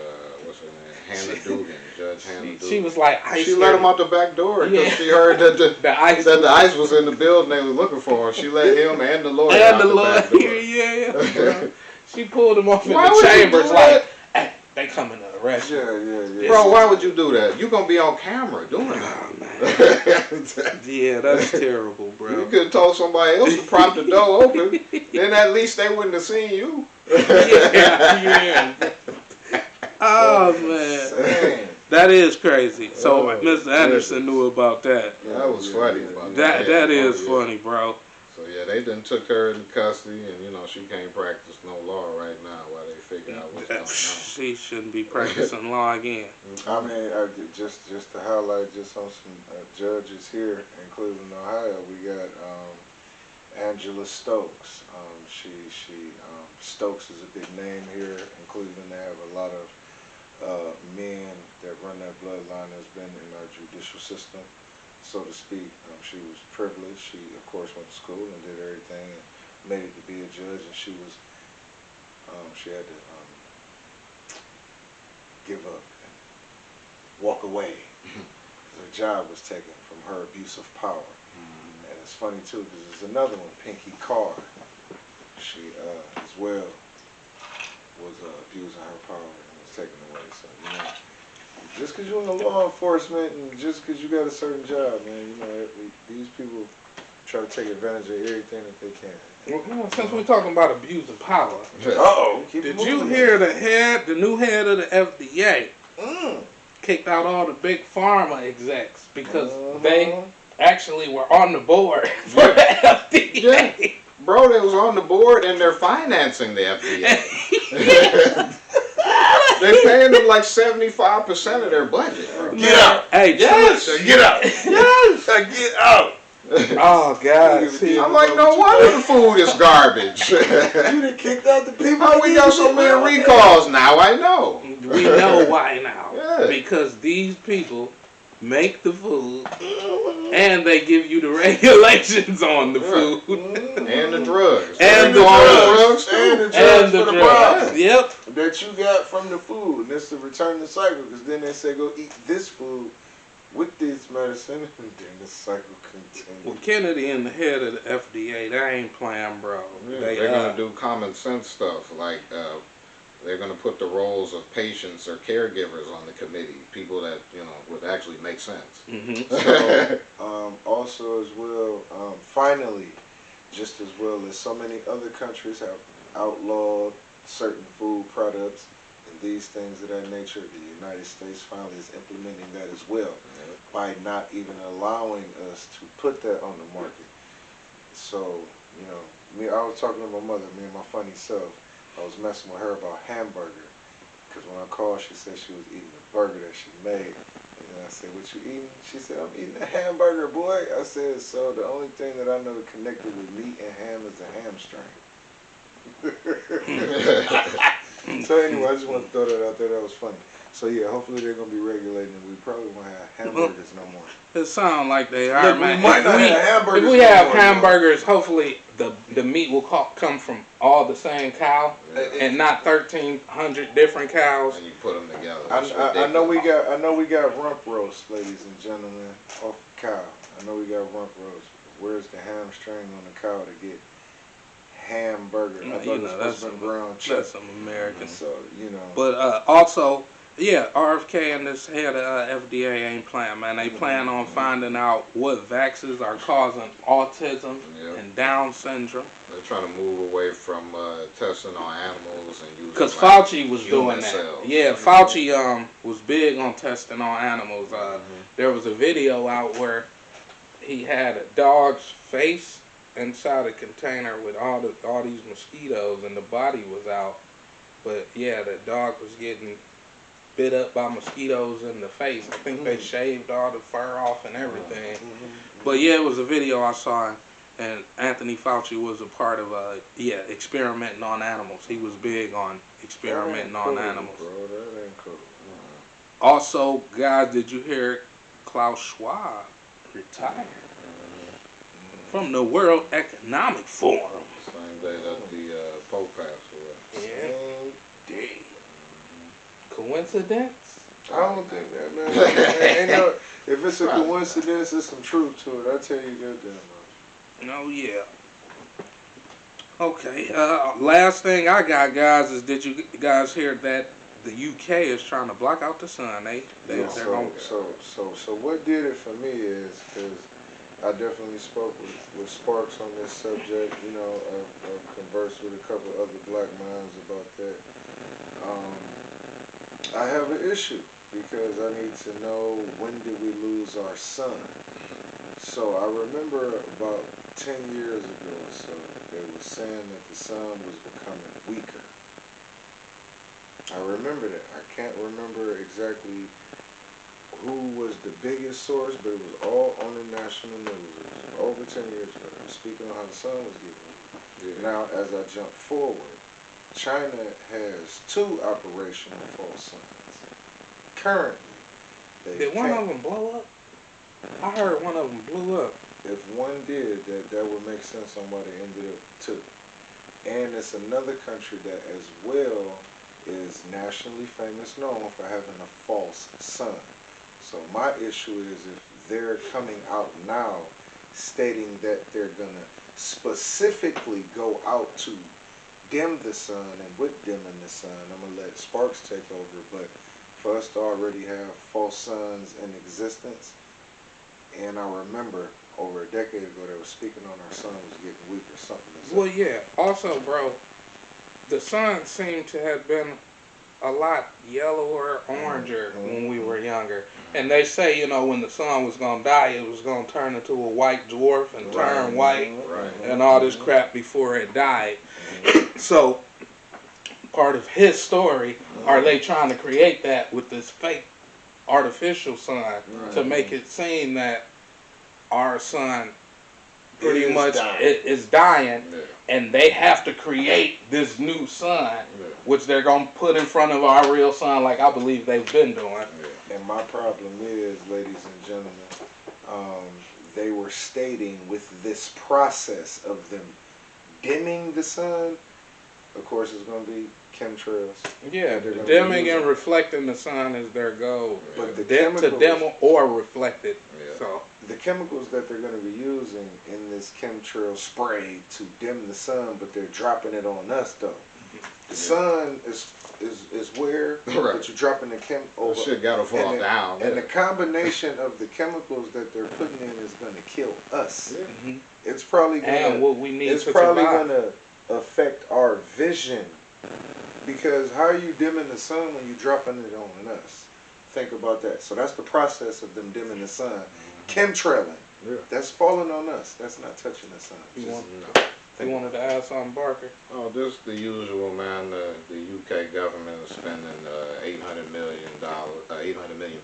What's her name? Hannah Dugan, Judge Hannah Dugan. She was like, she let him out the back door because she heard that the ice was in the building. They was looking for him. She let him and the lawyer out the back door. Yeah, bro. She pulled him off in the chambers like, hey, they coming to arrest you. Yeah. Bro, why would you do that? You gonna be on camera doing that. Yeah, that's terrible, bro. You could have told somebody else to prop the door open. Then at least they wouldn't have seen you. Yeah. Oh man, that is crazy. So Mr. Anderson knew about that. That was funny. That is funny, bro. So yeah, they done took her in custody, and you know she can't practice no law right now while they figure out what's going on. She shouldn't be practicing law again. I mean, just to highlight just on some judges here in Cleveland, Ohio, we got Angela Stokes. Stokes is a big name here in Cleveland. They have a lot of men that run that bloodline that's been in our judicial system, so to speak. She was privileged. She, of course, went to school and did everything and made it to be a judge. And she had to give up and walk away. Her job was taken from her abuse of power. And it's funny too because there's another one, Pinky Carr. She as well was abusing her power and was taken away. So you know, just because you're in the law enforcement and just because you got a certain job, man, you know, these people try to take advantage of everything that they can. Well, since we're talking about abusing power, did you hear the new head of the FDA kicked out all the big pharma execs because they actually were on the board for the FDA. Yeah. Bro, they was on the board and they're financing the FDA. They're paying them like 75% of their budget. Bro. Get out! Hey, yes! Get out! Yes! Get out! Oh God! See, I'm like, no wonder the food is garbage. You done kicked out the people. How we got so many recalls now? I know. We know why now. Yeah. Because these people make the food and they give you the regulations on the food and the drugs. And the drugs for the drugs. Yep. That you got from the food. And that's to return the cycle because then they say go eat this food with this medicine and then the cycle continues. Well, Kennedy and the head of the FDA, they ain't playing, bro. Yeah, they're going to do common sense stuff like they're going to put the roles of patients or caregivers on the committee, people that, you know, would actually make sense. So, also as well, finally, just as well as so many other countries have outlawed certain food products and these things of that nature, the United States finally is implementing that as well by not even allowing us to put that on the market. So, you know, I was talking to my mother, me and my funny self. I was messing with her about hamburger, because when I called, she said she was eating a burger that she made. And I said, what you eating? She said, I'm eating a hamburger, boy. I said, so the only thing that I know connected with meat and ham is a hamstring. So anyway, I just want to throw that out there. That was funny. So yeah, hopefully they're going to be regulating and we probably won't have hamburgers no more. It sounds like they are, man. We might not have hamburgers. If we have hamburgers, hopefully the meat will come from all the same cow and not 1,300 different cows. And you put them together. I know we got rump roast, ladies and gentlemen, off the cow. I know we got rump roast. Where's the hamstring on the cow to get hamburger? I thought it was supposed to be ground chicken. That's some American. So you know. But also, yeah, RFK and this head of FDA ain't playing, man. They plan on finding out what vaccines are causing autism and Down syndrome. They're trying to move away from testing on animals and using. Because Fauci was doing that. Cells. Yeah, Fauci was big on testing on animals. There was a video out where he had a dog's face inside a container with all these mosquitoes, and the body was out. But yeah, the dog was getting bit up by mosquitoes in the face. I think they shaved all the fur off and everything. But yeah, it was a video I saw, and Anthony Fauci was a part of experimenting on animals. He was big on experimenting on animals. Bro, that ain't cool. Also, guys, did you hear Klaus Schwab retired from the World Economic Forum? Same day that the Pope passed away. Yeah. Coincidence? I don't think that, man. Ain't no, if it's a coincidence, there's some truth to it. I tell you, goddamn much. No, yeah. Okay. Last thing I got, guys, is did you guys hear that the UK is trying to block out the sun? They're gonna. So what did it for me is because I definitely spoke with Sparks on this subject. You know, I've conversed with a couple other black minds about that. I have an issue because I need to know when did we lose our sun. So I remember about 10 years ago or so, they were saying that the sun was becoming weaker. I remember that. I can't remember exactly who was the biggest source, but it was all on the national news. It was over 10 years ago. I'm speaking on how the sun was getting. Yeah. Now, as I jump forward, China has 2 operational false suns. Currently, did one of them blow up? I heard one of them blew up. If one did, that would make sense on why they ended up 2. And it's another country that as well is nationally famous, known for having a false sun. So my issue is if they're coming out now stating that they're going to specifically go out to dim the sun, and with dimming the sun, I'm going to let Sparks take over, but for us to already have false suns in existence, and I remember over a decade ago they were speaking on our sun was getting weak or something. Well, yeah. Also, bro, the sun seemed to have been a lot yellower, oranger when we were younger. And they say, you know, when the sun was going to die, it was going to turn into a white dwarf and turn white and all this crap before it died. So, part of his story, are they trying to create that with this fake artificial sun to make it seem that our sun pretty much is dying, and they have to create this new sun, which they're going to put in front of our real sun, like I believe they've been doing. And my problem is, ladies and gentlemen, they were stating with this process of them dimming the sun, of course it's going to be chemtrails. Yeah, dimming and reflecting the sun is their goal. But the to dim or reflect it. So the chemicals that they're going to be using in this chemtrail spray to dim the sun, but they're dropping it on us though. The sun is where, but you're dropping the over. Shit gotta fall down. And the combination of the chemicals that they're putting in is going to kill us. It's probably going to affect our vision. Because how are you dimming the sun when you're dropping it on us? Think about that. So that's the process of them dimming the sun. Chemtrailing. That's falling on us. That's not touching the sun. You wanted to ask something, Barker? Oh, this is the usual, man. The UK government is spending $800 million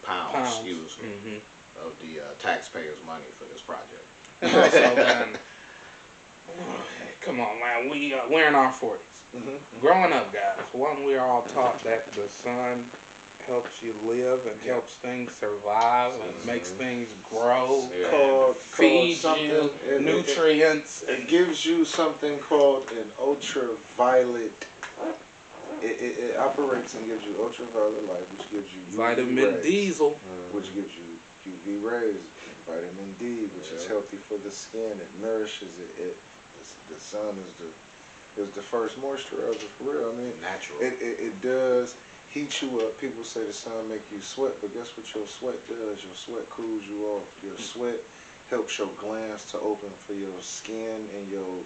pounds. Excuse me, of the taxpayers' money for this project. And also, man, come on, man. We're in our 40s. Growing up, guys, we are all taught that the sun helps you live and helps things survive and makes things grow, feeds you nutrients. It gives you something called an ultraviolet. It operates and gives you ultraviolet light, which gives you UV vitamin rays, diesel, which gives you UV rays, vitamin D, which is healthy for the skin. It nourishes it. The sun is the first moisturizer for real. I mean, natural. It does heat you up. People say the sun make you sweat, but guess what your sweat does? Your sweat cools you off. Your sweat helps your glands to open for your skin and your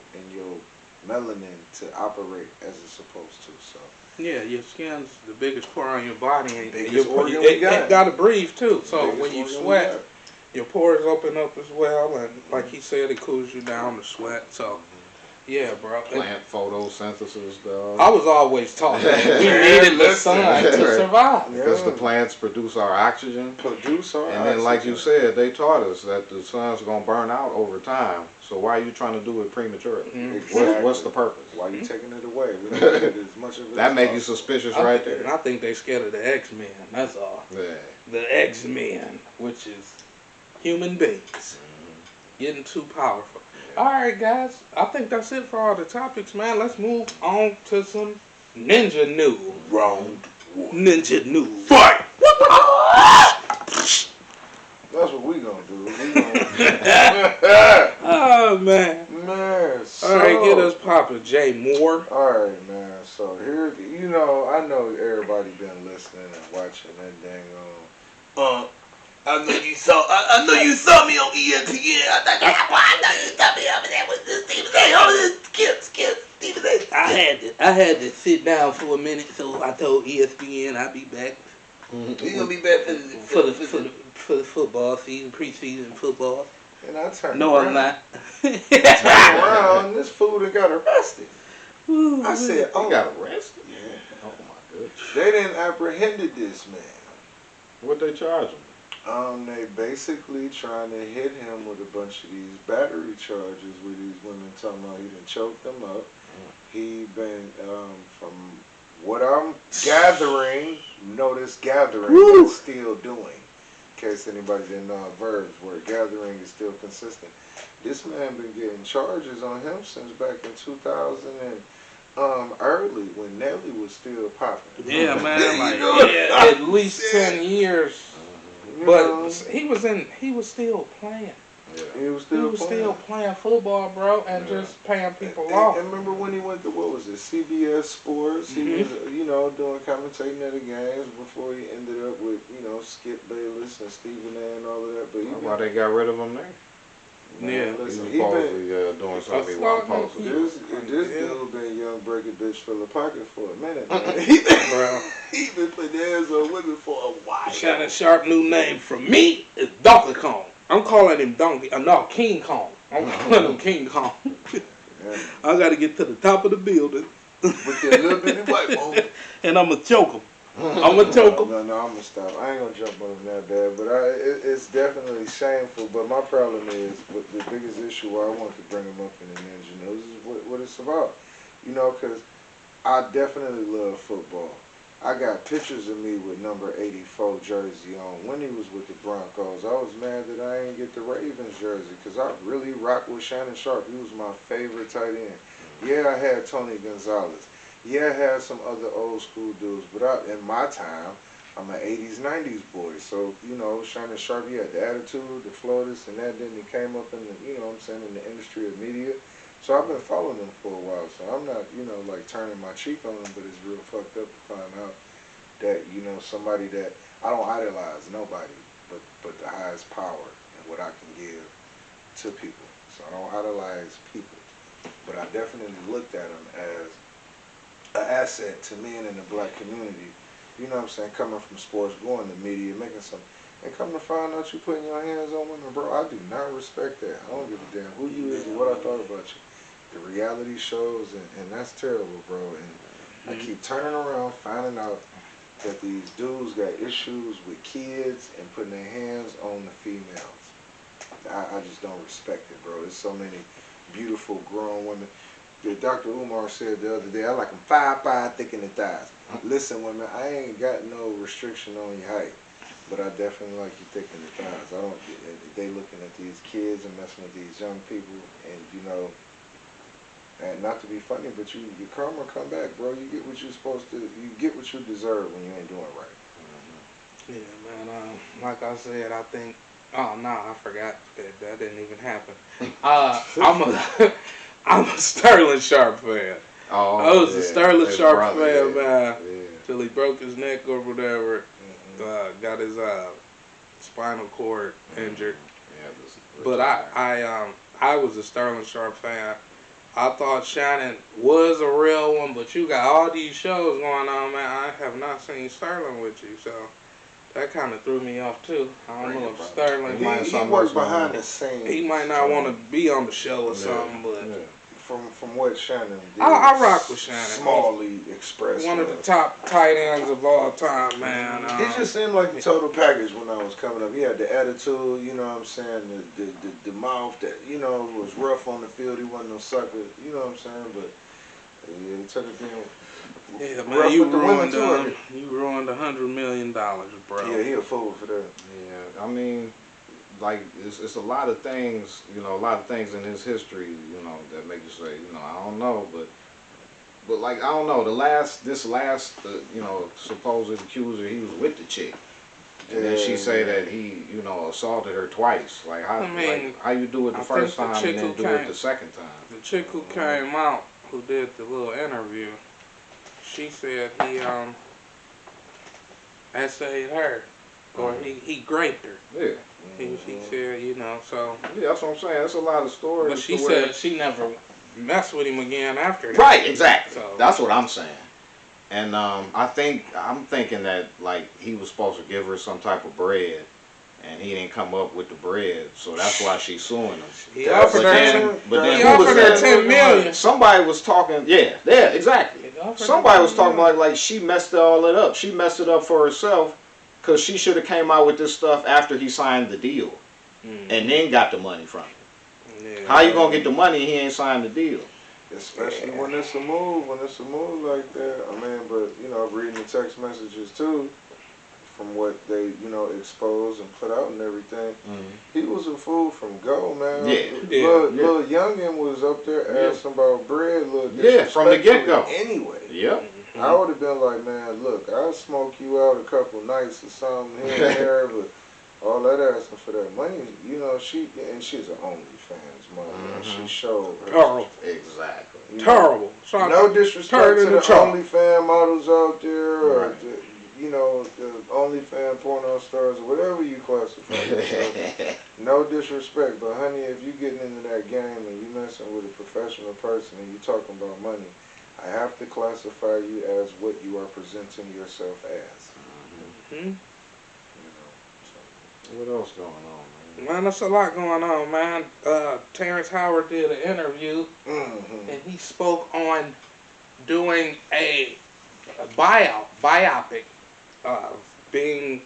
melanin to operate as it's supposed to. So yeah, your skin's the biggest pore on your body, and it got to breathe too. So when you sweat, your pores open up as well, and like he said, it cools you down to sweat. So. Yeah, bro. Plant photosynthesis, dog. I was always taught that we needed the sun to survive. Because the plants produce our oxygen. And then, like you said, they taught us that the sun's going to burn out over time. So why are you trying to do it prematurely? Exactly. What's the purpose? Why are you taking it away? We don't need it as much of it that makes you suspicious right there. I think they scared of the X-Men. That's all. Yeah. The X-Men, which is human beings, getting too powerful. All right, guys. I think that's it for all the topics, man. Let's move on to some ninja news. Round one. Ninja news. Fight! What? That's what we gonna do. We gonna Oh man. man. So, All right, get us popping, Jay Moore. all right, man. So here, you know, I know everybody been listening and watching that dang I know you saw. I know you saw me on ESPN. I know you saw me over there with this Stephen A. Oh, this Skip, Stephen A. I had to sit down for a minute, so I told ESPN I'd be back. You gonna be back for the football season, preseason football. and I turned No, around. I'm not. Turned around, and this fool that got arrested. Ooh, I said, He oh, got arrested? yeah. Oh my goodness. They didn't apprehended this man. What they charge him? They basically trying to hit him with a bunch of these battery charges where these women talking about he done choked them up. He been, from what I'm gathering, notice gathering is still doing. In case anybody didn't know our verbs, where gathering is still consistent. This man been getting charges on him since back in 2000 and early when Nelly was still popping. Yeah, man. Like, Yeah. at least 10 years. You But know, he was still playing. Yeah. he was He still was playing. still playing football, bro, and Yeah. just paying people And off. remember when he went to, what was it, CBS Sports? He was, you know, doing commentating at the games before he ended up with, you know, Skip Bayless and Stephen A. and all of that. But he Why they got rid of him there? Yeah. He was listen, he been, supposedly doing something he wasn't supposed to do. this Yeah. dude been young breaking bitch full of pocket for a minute, man. Bro. He been putting hands on women for a while. Shannon Sharp new name from me is Donkey Kong. I'm calling him Donkey, no, King Kong. I'm calling him King Kong. Yeah. I gotta get to the top of the building. With that little bitty white boy. And I'm gonna choke him. I'm gonna choke him. No, I'm gonna stop. I ain't gonna jump on him that bad, but it's definitely shameful. But my problem is, with the biggest issue why I want to bring him up in the Ninja News is what it's about. You know, because I definitely love football. I got pictures of me with number 84 jersey on when he was with the Broncos. I was mad that I ain't get the Ravens jersey because I really rock with Shannon Sharp. He was my favorite tight end. Yeah, I had Tony Gonzalez. Yeah, I had some other old school dudes, but in my time, I'm an 80s, 90s boy. So, you know, Shannon Sharp, he had the attitude, the flow, this and that. Then he came up in the, you know what I'm saying, in the industry of media. So I've been following him for a while. So I'm not, you know, like turning my cheek on him, but it's real fucked up to find out that, you know, somebody that, I don't idolize nobody, but the highest power and what I can give to people. So I don't idolize people. But I definitely looked at him as an asset to men in the black community. You know what I'm saying? Coming from sports, going to media, making some, and come to find out you putting your hands on women, bro. I do not respect that. I don't give a damn who you is or what I thought about you. The reality shows, and that's terrible, bro. And I keep turning around, finding out that these dudes got issues with kids and putting their hands on the females. I just don't respect it, bro. There's so many beautiful grown women. Dr. Umar said the other day, I like them 5'5", thick in the thighs. Listen, women, I ain't got no restriction on your height, but I definitely like you thick in the thighs. I don't. They looking at these kids and messing with these young people, and you know, and not to be funny, but your karma come back, bro. You get what you're supposed to. You get what you deserve when you ain't doing right. Yeah, man. Like I said, I think. Oh no, I forgot that didn't even happen. I'm a Sterling Sharp fan. Oh, I was a Sterling his Sharp brother, fan, yeah. man. Yeah. Till he broke his neck or whatever. Mm-hmm. Got his spinal cord injured. Yeah, just But retired. I was a Sterling Sharp fan. I thought Shannon was a real one, but you got all these shows going on, man. I have not seen Sterling with you, so that kind of threw me off too. I don't know if Sterling He might He something works else going behind on. the scenes. he might not want to be on the show or Yeah, something, but yeah. From what Shannon did. I rock with Shannon. Smallly expressed. one of the top tight ends of all time, man. He just seemed like the total package when I was coming up. He had the attitude, you know what I'm saying, the mouth that, you know, was rough on the field. He wasn't no sucker, you know what I'm saying, but yeah, he took it down. yeah, rough man, you with the women ruined too. you ruined $100 million, bro. Yeah, he a fool for that. Yeah, I mean, like it's a lot of things, you know, a lot of things in his history, you know, that make you say, you know, I don't know, but like I don't know, this last, you know, supposed accuser, he was with the chick, And then she say that he, assaulted her twice. Like how, how you do it the first time and then do it the second time? The chick who came out, who did the little interview, she said he essayed her, or he raped her. Yeah. He said, so. Yeah, that's what I'm saying. That's a lot of stories. But she said she never messed with him again after that. Right, exactly. So, that's what I'm saying. And I'm thinking that like he was supposed to give her some type of bread, and he didn't come up with the bread, so that's why she's suing him. He offered her $10 million. Somebody was talking. Yeah, exactly. Somebody was talking about like she messed all it up. She messed it up for herself because she should have came out with this stuff after he signed the deal, and then got the money from him. Yeah. How you gonna get the money? He ain't signed the deal. Especially when it's a move like that. I mean, but reading the text messages too, from what they exposed and put out and everything, he was a fool from go, man. Little youngin was up there asking about bread, from the get go. Anyway, I would have been like, man, look, I'll smoke you out a couple nights or something here and there, but all that asking for that money, she's an OnlyFans mother, and she showed her. Terrible. Exactly. Terrible. No disrespect to the OnlyFans models out there, or the OnlyFans porno stars, or whatever you classify yourself. No disrespect, but honey, if you getting into that game and you messing with a professional person and you talking about money, I have to classify you as what you are presenting yourself as. What else going on, Man, there's a lot going on, man. Terrence Howard did an interview, and he spoke on doing a biopic being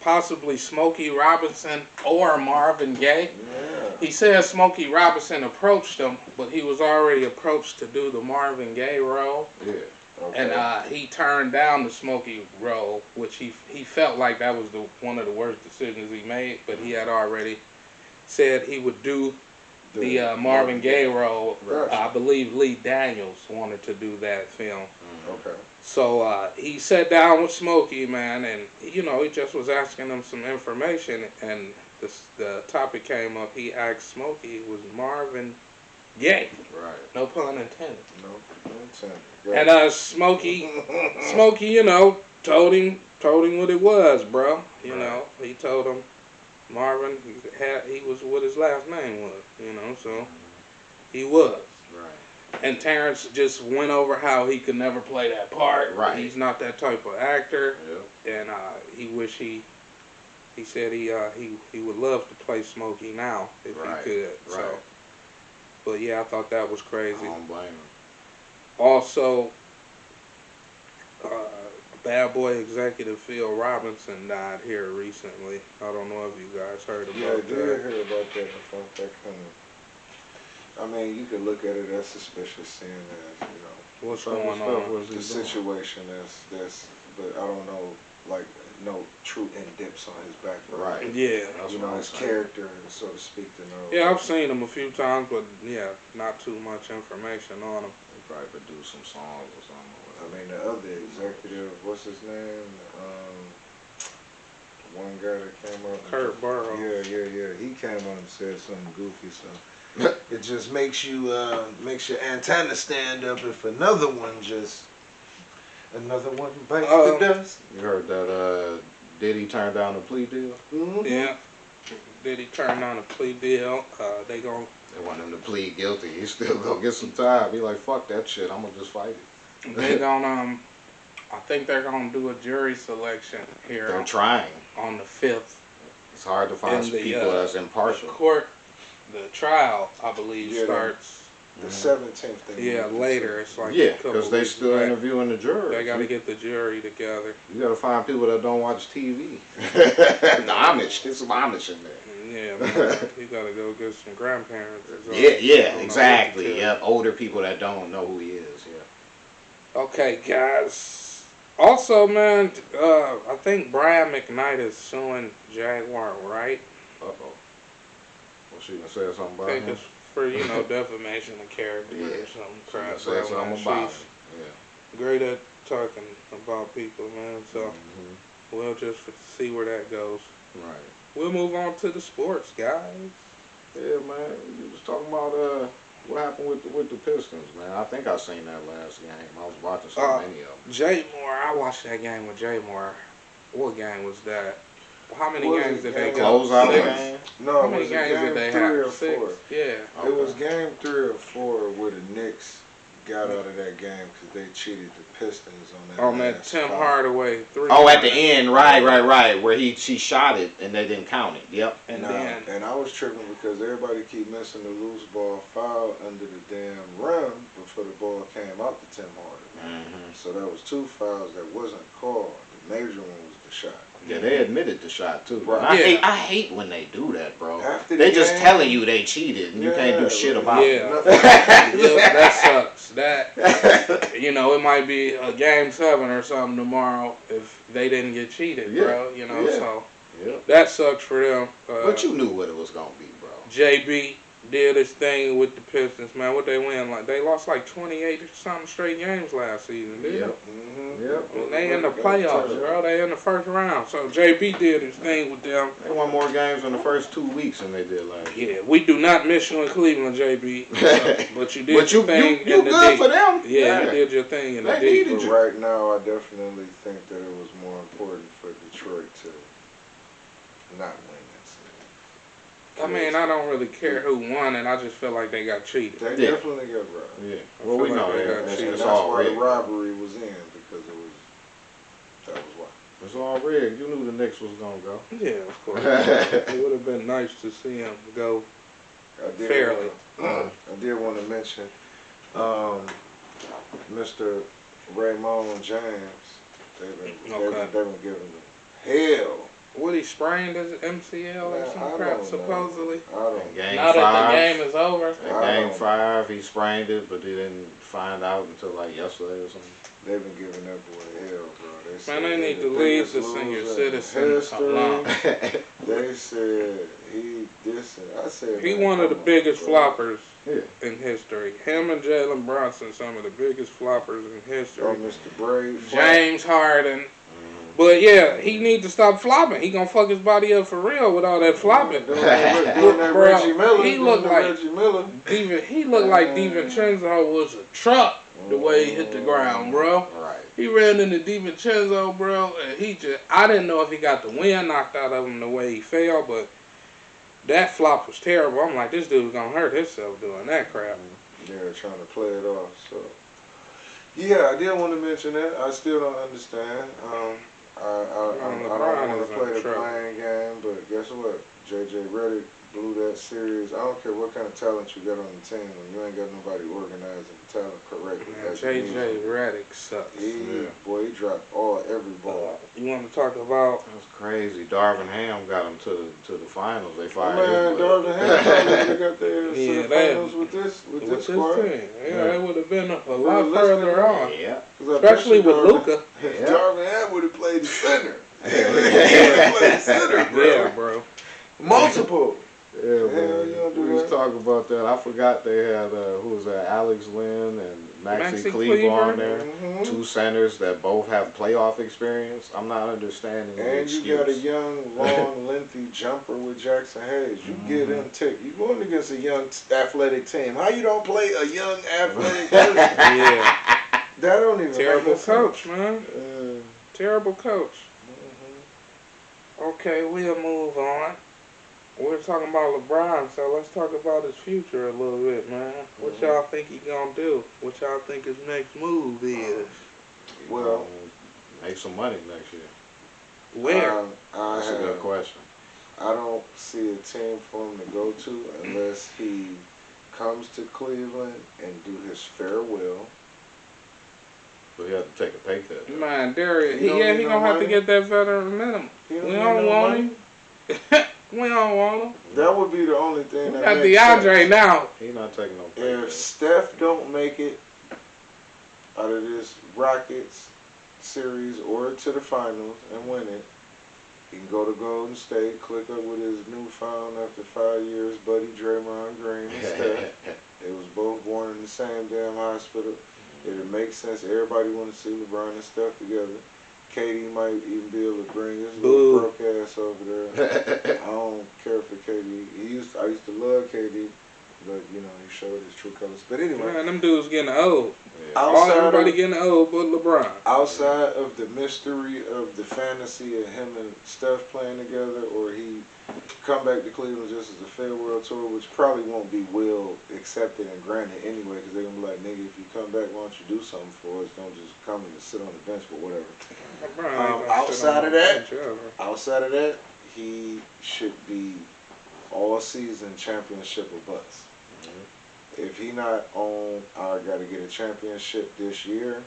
possibly Smokey Robinson or Marvin Gaye. Yeah. He said Smokey Robinson approached him, but he was already approached to do the Marvin Gaye role. Yeah. Okay. And he turned down the Smokey role, which he felt like that was one of the worst decisions he made. But he had already said he would do the Marvin Gaye role. Right. I believe Lee Daniels wanted to do that film. Okay. So he sat down with Smokey, man, and he just was asking him some information, and the topic came up. He asked Smokey, was Marvin Gaye? Right. No pun intended. No pun intended. And Smokey, told him what it was, bro. He told him Marvin he was what his last name was, so he was. Right. And Terrence just went over how he could never play that part. Right. He's not that type of actor. Yeah. And he said he would love to play Smokey now if he could. Right. So, but yeah, I thought that was crazy. I don't blame him. Also, Bad Boy executive Phil Robinson died here recently. I don't know if you guys heard about that. Yeah, I did hear about that. I thought that kind of. I mean, you could look at it as suspicious, seeing as what's going on. The situation that's, but I don't know, like no true in-depths on his background. Right. Yeah. His character, so to speak, to know. Yeah, I've seen him a few times, but yeah, not too much information on him. They probably produced some songs or something. I mean, the other executive, what's his name? One guy that came up. Kurt Burrow. Yeah. He came on and said something goofy, so it just makes your antenna stand up if another one bites the dust. You heard that Diddy turned down the plea deal? Mm-hmm. Yeah. Diddy turned down a plea deal. They want him to plead guilty. He's still gonna get some time. He like, fuck that shit. I'm gonna just fight it. They gonna, I think they're gonna do a jury selection here. They're trying. On the 5th. It's hard to find people that's impartial. The trial, I believe, starts the 17th. Yeah, later. It's like because they still interviewing the jurors. They gotta get the jury together. You gotta find people that don't watch TV. The Amish, get some Amish in there. Yeah, man, you gotta go get some grandparents. Exactly. Yeah, older people that don't know who he is. Yeah. Okay, guys. Also, man, I think Brian McKnight is suing Jaguar, right? Uh-oh. Well, she gonna say something about I think him? it's for, defamation of character or something crap. Say something about him. Great at talking about people, man. So, we'll just see where that goes. Right. We'll move on to the sports, guys. Yeah, man. You was talking about what happened with the Pistons, man. I think I seen that last game. I was watching so many of them. Jay Moore, I watched that game with Jay Moore. What game was that? How many Was games it did they game- go? Close out the Six? game. No, How it many was games game did they 3 have? or 4. Six? Yeah. It was game 3 or 4 where the Knicks got out of that game because they cheated the Pistons on that. On that last Tim foul. Hardaway 3. Oh, at the end, right, where she shot it and they didn't count it. Yep. And Nah, then, and I was tripping because everybody keep missing the loose ball foul under the damn rim before the ball came out to Tim Hardaway. Mm-hmm. So that was 2 fouls that wasn't called. The major one was the shot. Yeah, they admitted the shot too. Right. And Yeah. I hate when they do that, bro. After They the just game- telling you they cheated and you can't do shit about it. yeah. Nothing. Yeah, that sucks. That, you know, it might be a game 7 or something tomorrow if they didn't get cheated, bro. You know, Yeah. so Yep. that sucks for them. But you knew what it was gonna be, bro. JB did his thing with the Pistons, man. What they win? Like they lost like 28 or something straight games last season, didn't Yep. Mhm. Yep. they? They in the playoffs, bro. They in the first round. So JB did his thing with them. They won more games in the first 2 weeks than they did last year. Yeah, we do not miss you in Cleveland, JB. But you did But your thing you in the good deep. for them. Yeah, you did your thing in the They deep. needed But you. right now, I definitely think that it was more important for Detroit to not win that series. I mean, I don't really care who won, and I just feel like they got cheated. They Yeah. definitely got robbed. Yeah. I Well, feel we like know they got that. cheated. And It's that's all why the rigged. robbery was in, because that was why. It's all rigged. You knew the Knicks was gonna go. Yeah, of course. It would have been nice to see him go I did fairly. I did want to mention Mr. Raymond James. They've been giving him hell. What, he sprained his MCL or Man, some I crap, don't know. supposedly? I don't In game Now that the 5. game is over? In I game don't- 5, he sprained it, but they didn't find out until like yesterday or something. They've been giving that boy hell, bro. They said Man, they need he to the leave biggest the senior loser in citizen history. alone. They said he this and I said He man, one of the come on, biggest bro. floppers Yeah. in history. Him and Jalen Brunson, some of the biggest floppers in Oh, history. Mr. Brave. James Harden. Mhm. But yeah, he needs to stop flopping. He gonna fuck his body up for real with all that flopping. Doing that Bro, Reggie Miller. he doing looked the like- Reggie Miller. He looked like DiVincenzo was a truck the way he hit the ground, bro. Right. He ran into DiVincenzo, bro, and I didn't know if he got the wind knocked out of him the way he fell, but that flop was terrible. I'm like, this dude's gonna hurt himself doing that crap. Yeah, trying to play it off. So, yeah, I did want to mention that. I still don't understand. I don't LeBron want is to in play the trouble. playing game, but guess what? JJ Redick blew that series. I don't care what kind of talent you got on the team when you ain't got nobody organizing the talent correctly. Man, as you JJ need to. Redick sucks. Boy, he dropped every ball. You want to talk about? That's crazy. Darvin Ham got him to the finals. They fired Man, his Darvin Ham probably got their Yeah, to the that- finals with this With this this squad. team, yeah, it would have been a lot Realistically, further on, Yeah. 'Cause I bet especially you with Darvin- Luca. Yeah. Darvin Ham would have played the center. Yeah. Played center, bro. Yeah, bro. Multiple. Yeah, Hell, man. you don't do We was that. talking about that. I forgot they had who was that? Alex Lynn and Maxie Maxi Cleaver on Kleber. there. Mhm. 2 centers that both have playoff experience. I'm not understanding the And excuse. you got a young, long, lengthy jumper with Jackson Hayes. You get him tick. You going against a young, athletic team. How you don't play a young, athletic person? Yeah, That don't even terrible make coach, man. sense. Terrible coach. Mhm. Okay, we'll move on. We're talking about LeBron, so let's talk about his future a little bit, man. What Mhm. y'all think he gonna do? What y'all think his next move is? Well, make some money next year. Where? That's a good question. I don't see a team for him to go to unless he comes to Cleveland and do his farewell. But he had to take a pay cut. though. Man, Darius, He don't need he no gonna have to money. get that veteran minimum. He We need don't no want money. him. We don't want him. That would be the only thing We that got makes DeAndre sense. now. He not taking no pay If cut. Steph don't make it out of this Rockets series or to the finals and win it, he can go to Golden State, click up with his newfound after 5 years buddy Draymond Green and Steph. They was both born in the same damn hospital. It'd make sense. Everybody want to see LeBron and Steph together. KD might even be able to bring his Boo. little broke ass over there. I don't care for KD. I used to love KD, but you know he showed his true colors. But anyway, Man, them dudes getting old. outside Everybody of, getting old but LeBron. outside of the mystery of the fantasy of him and Steph playing together, or he come back to Cleveland just as a farewell tour, which probably won't be well accepted and granted anyway, because they're gonna be like, nigga, if you come back, why don't you do something for us? Don't just come and sit on the bench, but whatever. LeBron ain't gonna Outside sit on of no that, bench ever. Outside of that, he should be all season championship or bust. If he not on, I got to get a championship this year.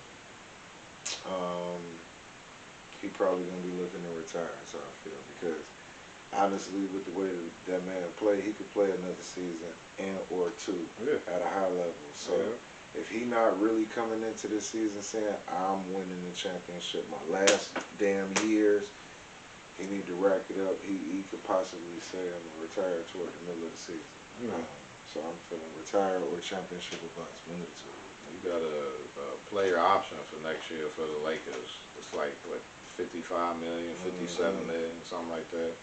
He probably gonna be looking to retire. So I feel, because honestly, with the way that man play, he could play another season and or two at a high level. So if he not really coming into this season saying I'm winning the championship my last damn years, he need to rack it up. He could possibly say I'm gonna retire toward the middle of the season. So I'm feeling retire or championship or bust, one of the two. You got a player option for next year for the Lakers. It's like what, 55 million, 57 million, something like that.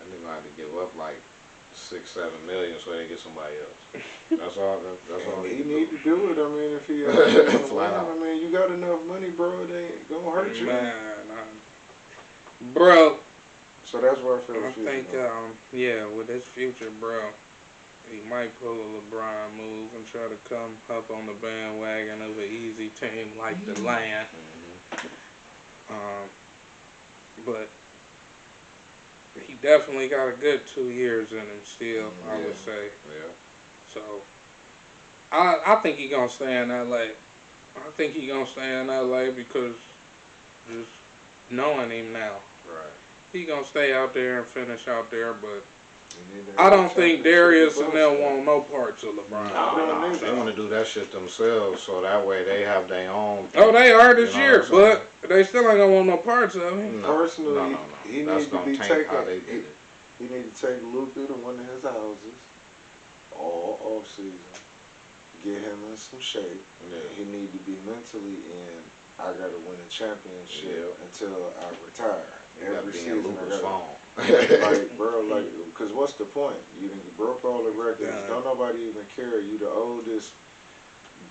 And they're gonna have to give up like 6-7 million so they get somebody else. That's all. That's all He he need to do it. I mean, if he Flat out. I mean, you got enough money, bro. It ain't gonna hurt you. Man, bro, So that's where I feel the I future. think, yeah, with his future, bro, he might pull a LeBron move and try to come up on the bandwagon of an easy team like the Land. But he definitely got a good 2 years in him still, I would say. Yeah. So I think he gonna stay in LA. I think he gonna stay in LA because just knowing him now. Right. He gonna stay out there and finish out there, but You need to I have don't a think championship Darius or and bust. them want no parts of LeBron. No, they want to do that shit themselves, so that way they have their own. Oh, they are this You know year, what I'm but they still ain't gonna want no parts of him. No, Personally, no. he That's needs to gonna be tank how they taken. did it. He need to take Luka to one of his houses all off season. Get him in some shape. Yeah. He need to be mentally in. I gotta win a championship Yeah. until I retire. You gotta Every be season, in I Luka's gotta. phone. Like, bro, like, because what's the point? You broke all the records. Yeah. Don't nobody even care. You the oldest,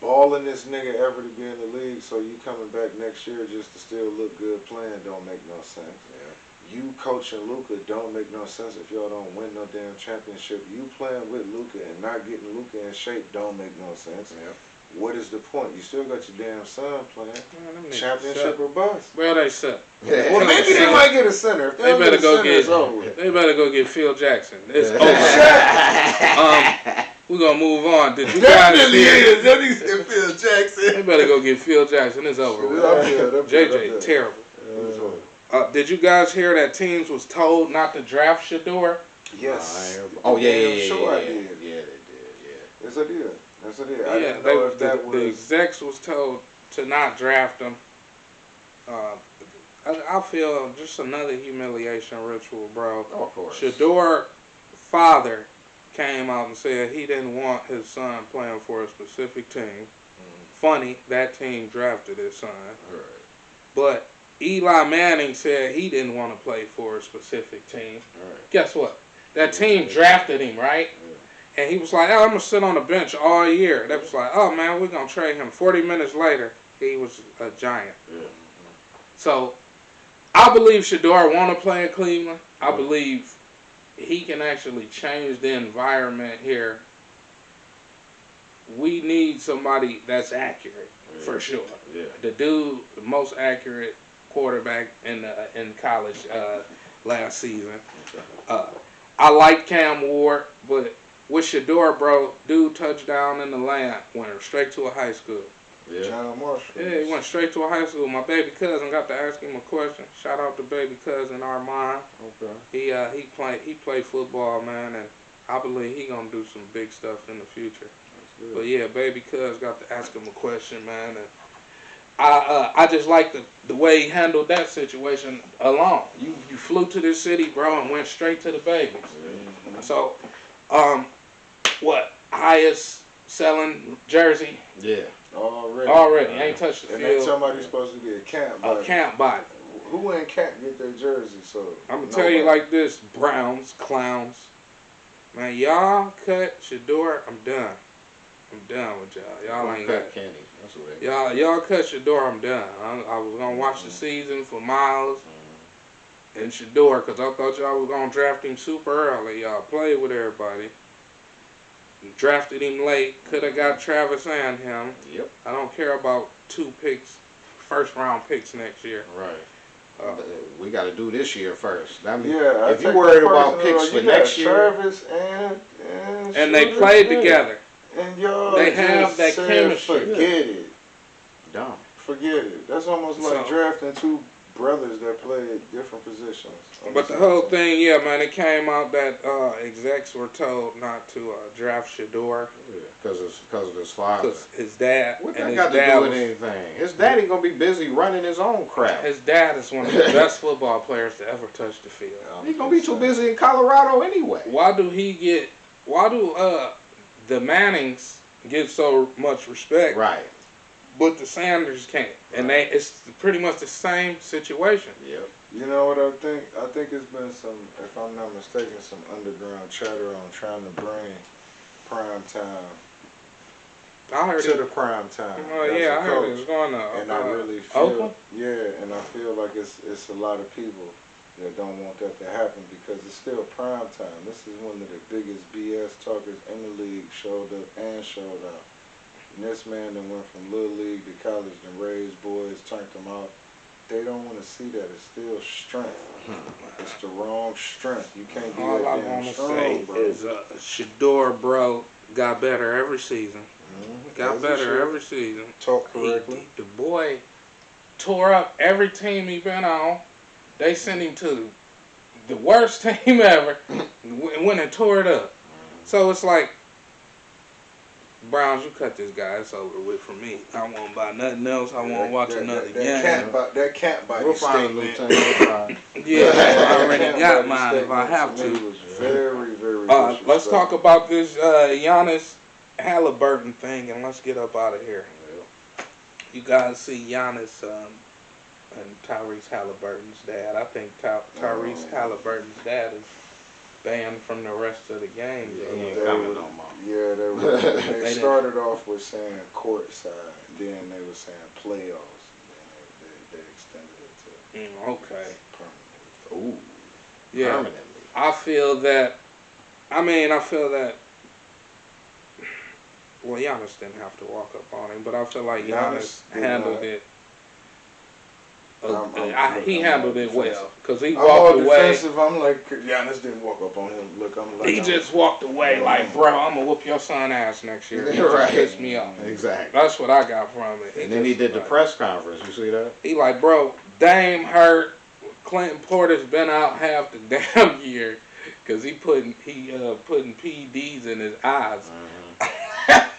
ballingest nigga ever to be in the league. So you coming back next year just to still look good playing don't make no sense. Yeah. You coaching Luka don't make no sense if y'all don't win no damn championship. You playing with Luka and not getting Luka in shape don't make no sense. Yeah. What is the point? You still got your damn son playing. Man, them niggas Championship suck. or bust. Well, they suck. Well, maybe they might get a center. If They don't better get a go center, get. it's over with. They better go get Phil Jackson. It's over. We're gonna move on. Did you guys Definitely hear? is. That nigga said Phil Jackson. They better go get Phil Jackson. It's over with. JJ, terrible. Did you guys hear that teams was told not to draft Shador? Yes. Oh yeah, Damn yeah, sure I yeah. did. Yeah, they did. Yeah. Yes, I did. Yes, I did. I Yeah, didn't know if that the was. execs was told to not draft him. I feel just another humiliation ritual, bro. Oh, of course. Shador father came out and said he didn't want his son playing for a specific team. Funny, that team drafted his son. Right. But Eli Manning said he didn't want to play for a specific team. Right. Guess what? That team drafted him, right? Yeah. And he was like, oh, I'm going to sit on the bench all year. They was like, oh, man, we're going to trade him. 40 minutes later, he was a giant. Yeah. So I believe Shador want to play in Cleveland. I believe he can actually change the environment here. We need somebody that's accurate, for sure. Yeah. The dude, the most accurate quarterback in college last season. I like Cam Ward, but with Shador, bro, dude touchdown in the land, went straight to a high school. Yeah. John Marshall. Yeah, he went straight to a high school. My baby cousin got to ask him a question. Shout out to baby cousin Armand. Okay. He played football, man, and I believe he gonna do some big stuff in the future. That's good. But yeah, baby cuz got to ask him a question, man, and I just like the way he handled that situation alone. You flew to this city, bro, and went straight to the babies. Yeah. So, what highest selling jersey Already. already? Ain't touched the And they field. somebody supposed to be a camp. A camp body. who in Can't get their jersey sold? I'm gonna tell you like this, Browns, clowns. Man, y'all cut Shador, I'm done. I'm done with y'all. Y'all ain't cut got Kenny. That's what they y'all cut Shador, I'm done. I was gonna watch the season for Miles and Shador because I thought y'all was gonna draft him super early. Y'all played with everybody. Drafted him late. Could have got Travis and him. Yep. I don't care about 2 picks, first round picks next year. Right. We got to do this year first. I mean, Yeah, if you're worried about picks for next year, Travis and they played together. And y'all They have that said, chemistry. Forget it. dumb. Forget it. That's almost like drafting 2 brothers that play different positions. But the whole thing, yeah, man, it came out that execs were told not to draft Shador. Because of his father. Because his dad. What and that his got to do with anything? His daddy gonna be busy running his own crap. His dad is one of the best football players to ever touch the field. He's gonna be too busy in Colorado anyway. Why do the Mannings get so much respect? Right. But the Sanders can't. And it's pretty much the same situation. Yep. You know what I think? I think it's been some, if I'm not mistaken, some underground chatter on trying to bring prime time I heard to the prime time. Oh yeah, I heard it was going to. And I really feel, Oakland? and I feel like it's a lot of people that don't want that to happen because it's still prime time. This is one of the biggest BS talkers in the league showed up and showed out. And this man that went from little league to college and raised boys, turned them out. They don't want to see that. It's still strength. It's the wrong strength. You can't be All that I damn want to strong, say bro. is Shador, bro, got better every season. Got As he better should. every season. Talk correctly. The boy tore up every team he been on. They sent him to the worst team ever. Went and tore it up. So it's like, Browns, you cut this guy. It's over with for me. I won't buy nothing else. I won't watch another game. That can't buy We'll find a statement. lieutenant. Yeah, I already Can't got buy mine if I statement have to me to. was very, very Let's talk disrespectful. about this Giannis Halliburton thing and let's get up out of here. You guys see Giannis and Tyrese Halliburton's dad. I think Tyrese Halliburton's dad is banned from the rest of the game. Yeah, he ain't coming no more. Yeah, they were. They started off with saying courtside, then they were saying playoffs, and then they extended it to Okay. permanent. Ooh. Yeah. Permanently. I feel that. Well, Giannis didn't have to walk up on him, but I feel like Giannis Giannis did handled not. it. I'm He handled it well because he I'm all walked away. defensive. I'm like, Giannis didn't walk up on him. Look, I'm like, He just walked away like, bro, I'm gonna whoop your son ass next year. He Right. pissed me off. Exactly. That's what I got from it. And then he did the press conference. You see that? He like, bro, Dame hurt. Clinton Porter's been out half the damn year because he putting PEDs in his eyes.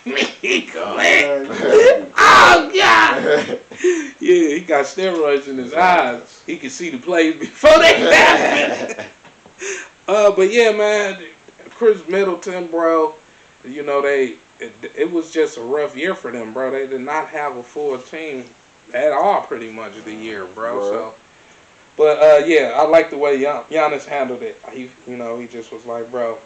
Me, Clint. Oh God. Yeah, he got steroids in his eyes. He can see the plays before they happen. But yeah, man, Chris Middleton, bro. You know it was just a rough year for them, bro. They did not have a full team at all, pretty much the year, bro. Right. So, but yeah, I like the way Giannis handled it. He just was like, bro,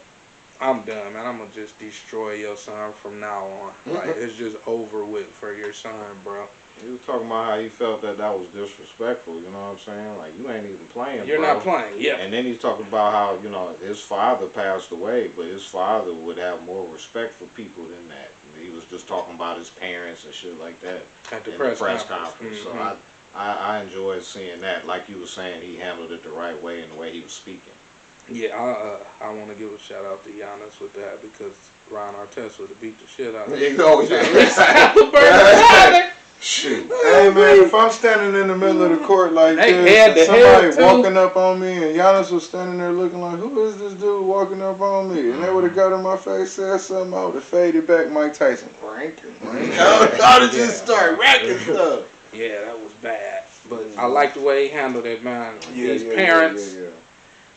I'm done, man. I'm gonna just destroy your son from now on. Like it's just over with for your son, bro. He was talking about how he felt that was disrespectful, you know what I'm saying? Like, you ain't even playing, You're bro. not playing, yeah. And then he's talking about how, his father passed away, but his father would have more respect for people than that. He was just talking about his parents and shit like that At the in press the press conference. conference. So I enjoyed seeing that. Like you were saying, he handled it the right way in the way he was speaking. Yeah, I want to give a shout out to Giannis with that because Ron Artest would have beat the shit out of him. He's always Shoot. Hey man, if I'm standing in the middle of the court like Head this, to and head, somebody walking up on me, and Giannis was standing there looking like, who is this dude walking up on me? And they would have got in my face, said something, I would have faded back, Mike Tyson. Ranking. How did you start ranking stuff? Yeah, that was bad. But I like the way he handled it, man. Yeah, These parents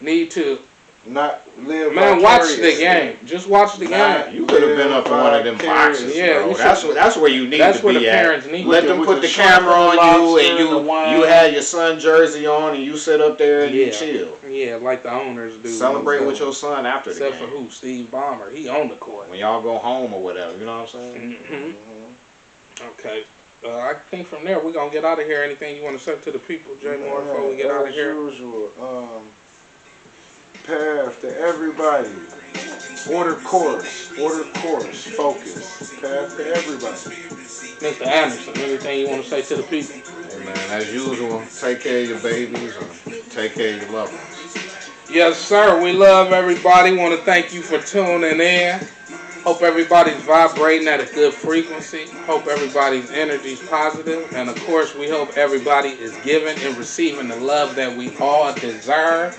need to not live. Man, watch the vicariously. game. Just watch the Not game. You could have been up in one of them boxes, Yeah, bro. you That's where you need That's to where be the at. parents need Let to them with put the the shrimp camera and the on you, lobster and and the wine. you had your son jersey on, and you sit up there and Yeah. you chill. Yeah, like the owners do. Celebrate with your son after the Except for game. who? Steve Ballmer. He on the court. When y'all go home or whatever, you know what I'm saying? Mm-hmm. Okay. I think from there we're gonna get out of here. Anything you want to say to the people, Jay Moore, before we get out of As here? usual, path to everybody. Order course, focus. Path to everybody. Mr. Anderson, anything you want to say to the people? Hey man, as usual, take care of your babies and take care of your loved ones. Yes, sir. We love everybody. Want to thank you for tuning in. Hope everybody's vibrating at a good frequency. Hope everybody's energy is positive. And of course, we hope everybody is giving and receiving the love that we all deserve.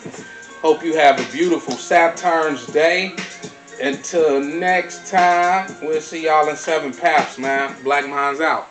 Hope you have a beautiful Saturn's Day. Until next time, we'll see y'all in 7 paths, man. BlackMinds out.